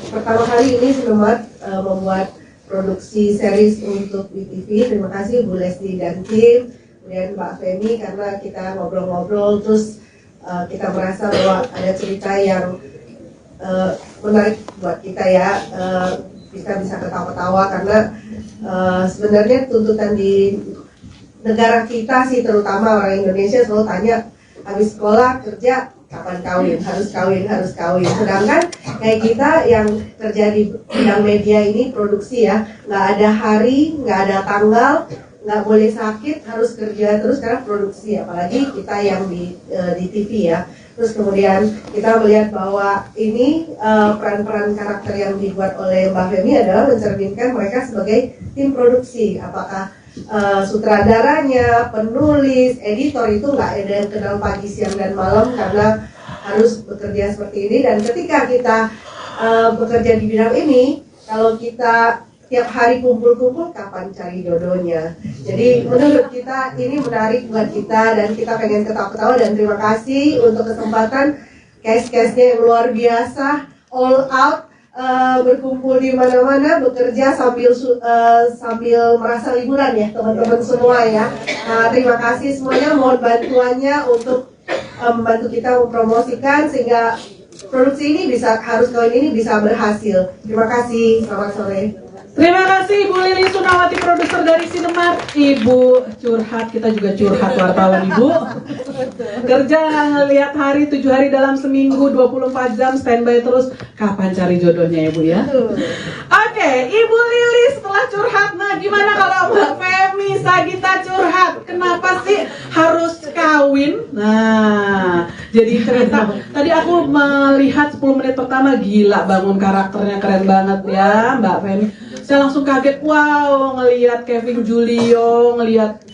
Pertama kali ini Cinemark membuat produksi series untuk WeTV. Terima kasih Bu Leslie dan tim, kemudian Mbak Femi, karena kita ngobrol-ngobrol terus kita merasa bahwa ada cerita yang menarik buat kita ya. Kita bisa ketawa-ketawa karena sebenarnya tuntutan di negara kita sih, terutama orang Indonesia selalu tanya habis sekolah kerja kapan kawin, harus kawin, harus kawin. Sedangkan kayak kita yang kerja di bidang media ini produksi ya, nggak ada hari, nggak ada tanggal, nggak boleh sakit, harus kerja terus karena produksi, apalagi kita yang di TV ya. Terus kemudian kita melihat bahwa ini peran-peran karakter yang dibuat oleh Mbak Femi adalah mencerminkan mereka sebagai tim produksi. Apakah sutradaranya, penulis, editor itu nggak ada yang kenal pagi, siang, dan malam karena harus bekerja seperti ini. Dan ketika kita bekerja di bidang ini, kalau kita tiap hari kumpul-kumpul, kapan cari jodohnya? Jadi menurut kita ini menarik buat kita dan kita pengen ketawa-ketawa. Dan terima kasih untuk kesempatan cast-castnya yang luar biasa, all out, berkumpul di mana-mana, bekerja sambil merasa liburan ya teman-teman semua ya. Terima kasih semuanya, mohon bantuannya untuk membantu kita mempromosikan sehingga produksi ini Harus Kawin ini bisa berhasil. Terima kasih, selamat sore. Terima kasih Ibu Lili Sunawati, produser dari Cinemark. Ibu curhat, kita juga curhat wartawan Ibu. Kerja ngelihat hari, 7 hari dalam seminggu, 24 jam standby terus. Kapan cari jodohnya ya Bu ya? Oke, Ibu Lili setelah curhat, nah gimana kalau Mbak Femi Sagita curhat? Kenapa sih harus kawin? Nah, jadi cerita. Tadi aku melihat 10 menit pertama, gila bangun karakternya keren banget ya Mbak Femi. Saya langsung kaget, wow, ngelihat Kevin Julio, ngelihat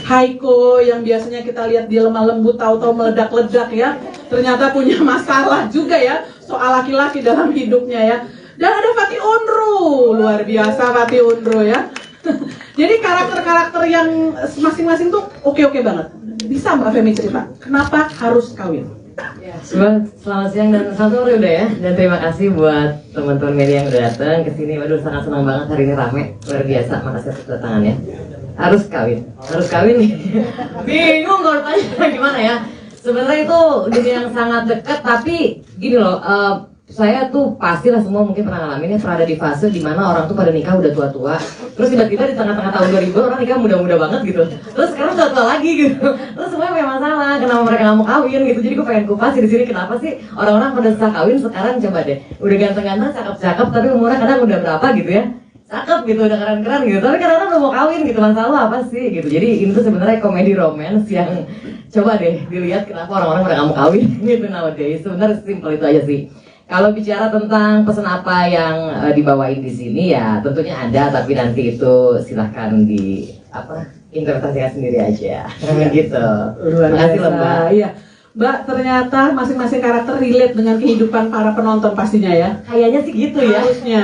Haiko yang biasanya kita lihat di lemah lembut, tahu-tahu meledak-ledak ya. Ternyata punya masalah juga ya soal laki-laki dalam hidupnya ya. Dan ada Fatih Unru, luar biasa Fatih Unru ya. Jadi karakter-karakter yang masing-masing tuh oke-oke banget. Bisa Mbak Femi cerita, kenapa harus kawin? Ya, selamat siang dan selamat sore udah ya. Dan terima kasih buat teman-teman media yang udah datang ke sini. Waduh, sangat senang banget hari ini rame, luar biasa. Makasih atas kedatangannya. Harus kawin nih. Bingung kalau tanya gimana ya. Sebenarnya itu dunia yang sangat dekat, tapi gini loh. Saya tuh pastilah semua mungkin pernah ngalamin ya, pernah ada di fase dimana orang tuh pada nikah udah tua-tua, terus tiba-tiba di tengah-tengah tahun 2000 orang nikah muda-muda banget gitu, terus sekarang udah tua lagi gitu, terus semuanya punya masalah, kenapa mereka nggak mau kawin gitu. Jadi gue pengen kupas di sini kenapa sih orang-orang pada susah kawin sekarang. Coba deh, udah ganteng-ganteng, cakep-cakep, tapi umurnya kadang udah berapa gitu ya. cakep gitu, udah keren-keren gitu, tapi kadang-kadang udah mau kawin gitu, masalah lu apa sih gitu. Jadi ini tuh sebenarnya komedi romance yang coba deh dilihat kenapa orang-orang pada nggak mau kawin gitu nowadays. Sebenarnya simpel itu aja sih. Kalau bicara tentang pesan apa yang dibawain di sini ya tentunya ada, tapi nanti itu silahkan di interpretasikan sendiri aja. Gitu. Luar Makasih biasa. loh Mbak. Iya. Mbak, ternyata masing-masing karakter relate dengan kehidupan para penonton pastinya ya. Kayaknya sih gitu ya. Harusnya.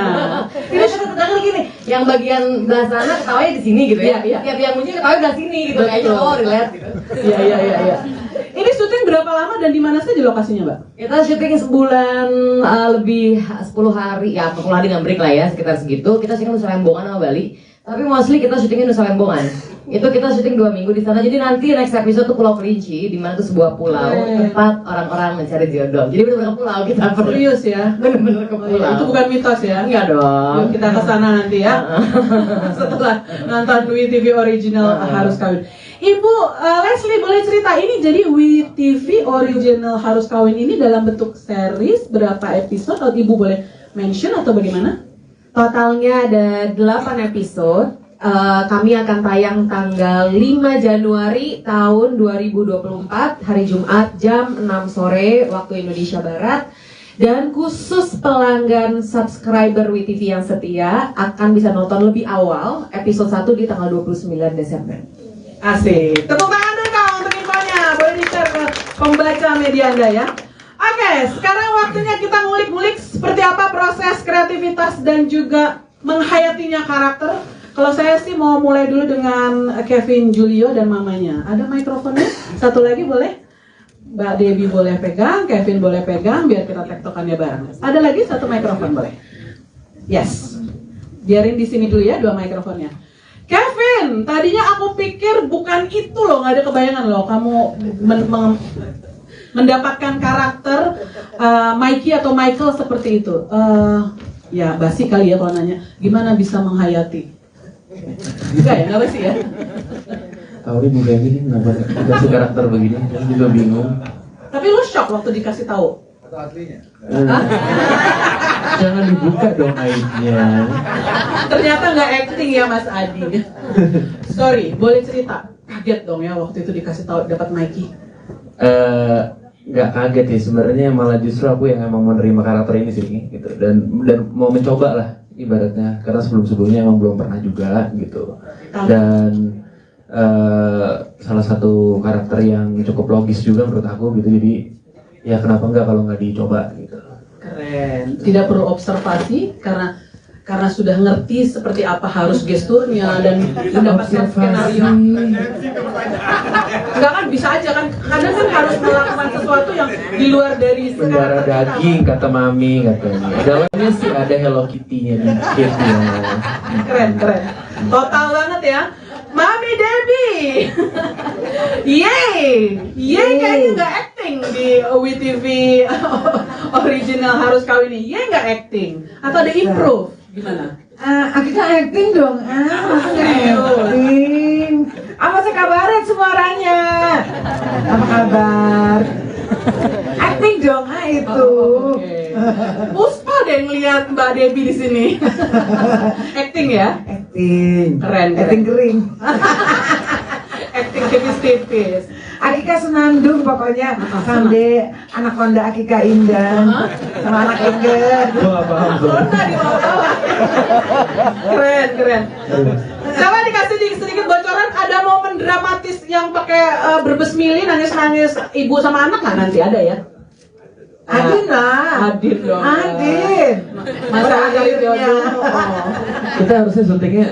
Ini tetangga gini, yang bagian belah sana ketawanya di sini gitu ya. Iya. Tiap yang muncul ketawanya belah sini gitu. Kayaknya relate gitu. Iya. Ini syuting berapa lama dan di mana saja lokasinya, Mbak? Kita syuting sebulan lebih 10 hari, ya 10 hari dengan break lah ya, sekitar segitu. Kita syuting Nusa Lembongan sama Bali. Tapi mostly kita syutingnya Nusa Lembongan. Itu kita syuting 2 minggu di sana. Jadi nanti next episode tuh Pulau Kelinci, di mana tuh sebuah pulau tempat orang-orang mencari jodoh. Jadi benar-benar ke pulau kita. Serius ya? Benar-benar ke pulau. Itu bukan mitos ya? Enggak dong. Yuk kita ke sana nanti ya. Setelah nonton WeTV Original Harus Kawin. Ibu Leslie boleh cerita ini jadi WeTV Original Harus Kawin ini dalam bentuk series berapa episode? Atau Ibu boleh mention atau bagaimana? Totalnya ada 8 episode. Kami akan tayang tanggal 5 Januari tahun 2024 hari Jumat jam 6 sore waktu Indonesia Barat. Dan khusus pelanggan subscriber WeTV yang setia akan bisa nonton lebih awal episode 1 di tanggal 29 Desember. Asik. Tepuk tangan dulu Kak untuk infonya. Boleh di-share ke pembaca media Anda ya. Oke, sekarang waktunya kita ngulik-ngulik seperti apa proses kreativitas dan juga menghayatinya karakter. Kalau saya sih mau mulai dulu dengan Kevin Julio dan mamanya. Ada mikrofonnya? Satu lagi boleh? Mbak Debbie boleh pegang, Kevin boleh pegang, biar kita tektokannya bareng. Ada lagi satu mikrofon boleh? Yes. Biarin di sini dulu ya 2 mikrofonnya. Kevin, tadinya aku pikir bukan itu loh, nggak ada kebayangan loh kamu mendapatkan karakter Mikey atau Michael seperti itu. Ya basi kali ya kalau nanya, gimana bisa menghayati? Enggak ya, nggak basi ya? Tahu nih Bu Femi ini kenapa dikasih karakter begini, saya juga bingung. Tapi lu shock waktu dikasih tahu? Atau aslinya? Jangan dibuka dong aibnya. Ternyata nggak acting ya Mas Adi. Sorry, boleh cerita? Kaget dong ya waktu itu dikasih tahu dapat Mikey. Nggak kaget ya sebenarnya, malah justru aku yang emang menerima karakter ini sih gitu, dan mau mencoba lah ibaratnya, karena sebelumnya emang belum pernah juga gitu. Dan salah satu karakter yang cukup logis juga menurut aku gitu, jadi ya kenapa enggak kalau nggak dicoba gitu. Keren. Tidak perlu observasi karena sudah ngerti seperti apa harus gesturnya dan mendapatkan skenario. Enggak kan bisa aja kan, kadang kan harus melakukan sesuatu yang di luar dari Mendarah daging kata mami katanya. Dalamnya sih ada Hello Kitty-nya dikit ya. Keren. Total banget ya. Mami Debbie. Yeay kayaknya nggak acting di WeTV Original Harus Kawin ini. Yeay nggak acting atau ada improve gimana? Kita acting dong, masa nggak acting? Apa sih kabarnya semuanya? Apa kabar? Acting dong, itu. Puspa deh ngeliat Mbak Debbie di sini. Acting ya? Acting. Keren. Acting kering. Acting tipis-tipis. Akika senandung pokoknya sampai anak Honda Akika Indah sama anak Indah. Gue nggak paham tuh. Keren. Coba dikasih sedikit bocoran, ada momen dramatis yang pakai berbesmili nangis-nangis ibu sama anak nggak nanti ada ya? Adin lah. Adin dong. Adin. Masa akhir jodoh. Kita harusnya syutingnya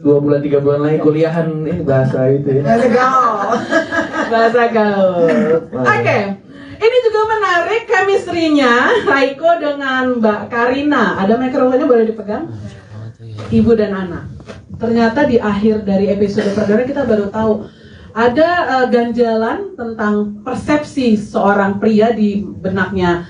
2 bulan 3 bulan lagi kuliahan ini bahasa itu ya. Bahasa gaul. Oke. Ini juga menarik chemistry-nya Raiko dengan Mbak Karina. Ada mikrofonnya boleh dipegang? Ibu dan anak. Ternyata di akhir dari episode perdana kita baru tahu ada ganjalan tentang persepsi seorang pria di benaknya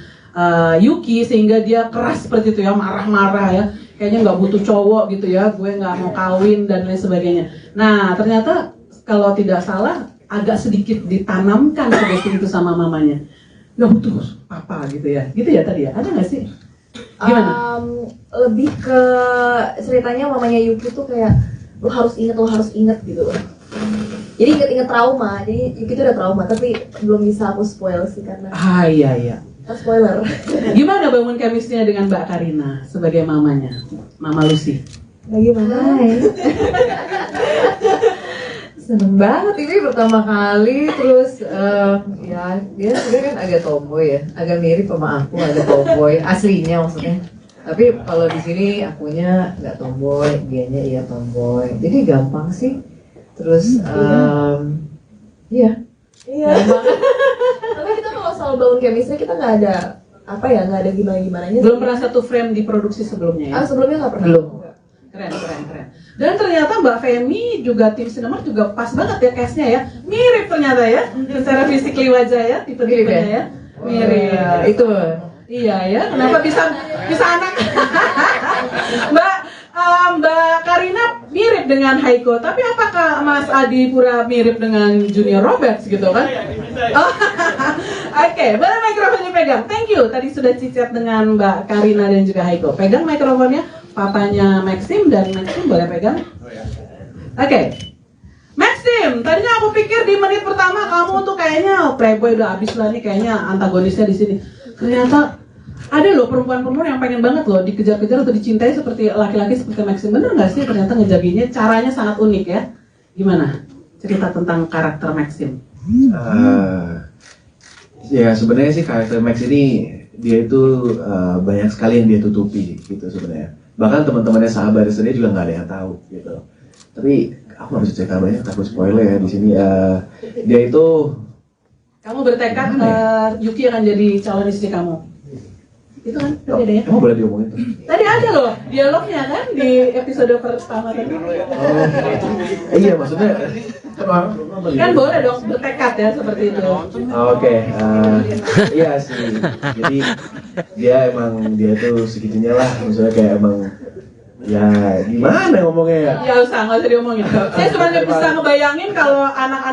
Yuki sehingga dia keras seperti itu ya, marah-marah ya. Kayaknya nggak butuh cowok gitu ya, gue nggak mau kawin dan lain sebagainya. Nah ternyata kalau tidak salah agak sedikit ditanamkan sugesti itu sama mamanya. Nggak butuh apa gitu ya tadi ya. Ada nggak sih? Gimana? Lebih ke ceritanya mamanya Yuki tuh kayak lo harus inget gitu. Jadi inget trauma. Jadi Yuki tuh udah trauma tapi belum bisa aku spoil sih karena Iya. spoiler. Gimana bangun chemistry-nya dengan Mbak Karina sebagai mamanya, Mama Lucy? Bagaimana? Seneng banget ini pertama kali, terus ya dia sebenarnya kan agak tomboy ya, agak mirip sama aku, agak tomboy aslinya maksudnya. Tapi kalau di sini akunya nggak tomboy, dianya iya tomboy, jadi gampang sih. Terus iya. Tapi kita kalau soal bangun chemistry kita nggak ada nggak ada gimana-gimananya. Belum pernah satu frame di produksi sebelumnya ya? Sebelumnya nggak pernah. Belum. Keren. Dan ternyata Mbak Femi juga tim Cinemark juga pas banget ya cast-nya ya. Mirip ternyata ya, secara fisikly wajah ya, tipe-tipenya ya. Mirip. Itu. Iya ya, kenapa bisa anak? Mbak Karina mirip dengan Haiko, tapi apakah Mas Adi Pura mirip dengan Junior Roberts gitu kan? Oke, boleh mikrofonnya pegang. Thank you. Tadi sudah cicat dengan Mbak Karina dan juga Haiko. Pegang mikrofonnya. Papanya Maxim dan Maxim boleh pegang. Oke. Maxim, tadinya aku pikir di menit pertama kamu tuh kayaknya playboy udah abis lah nih, kayaknya antagonisnya di sini. Ternyata ada loh perempuan-perempuan yang pengen banget loh dikejar-kejar atau dicintai seperti laki-laki seperti Maxim. Bener nggak sih ternyata ngejaginya caranya sangat unik ya? Gimana? Cerita tentang karakter Maxim. Ya sebenarnya sih karakter Max ini dia itu banyak sekali yang dia tutupi gitu sebenarnya. Bahkan teman-temannya sahabat sendiri juga nggak ada yang tahu gitu. Tapi aku nggak bisa cerita banyak, takut spoiler ya di sini. Dia itu. Kamu bertekad Yuki akan jadi calon istri kamu. Itu kan beda ya? Emang boleh diomongin tuh? Tadi ada loh dialognya kan di episode pertama tadi. Iya maksudnya. Kan boleh dong bertekad ya seperti itu. Oke, iya sih. Jadi dia tuh segitunya lah, maksudnya kayak emang ya gimana ngomongnya ya? Ya usah nggak usah diomongin. Saya cuma bisa ngebayangin kalau anak-anak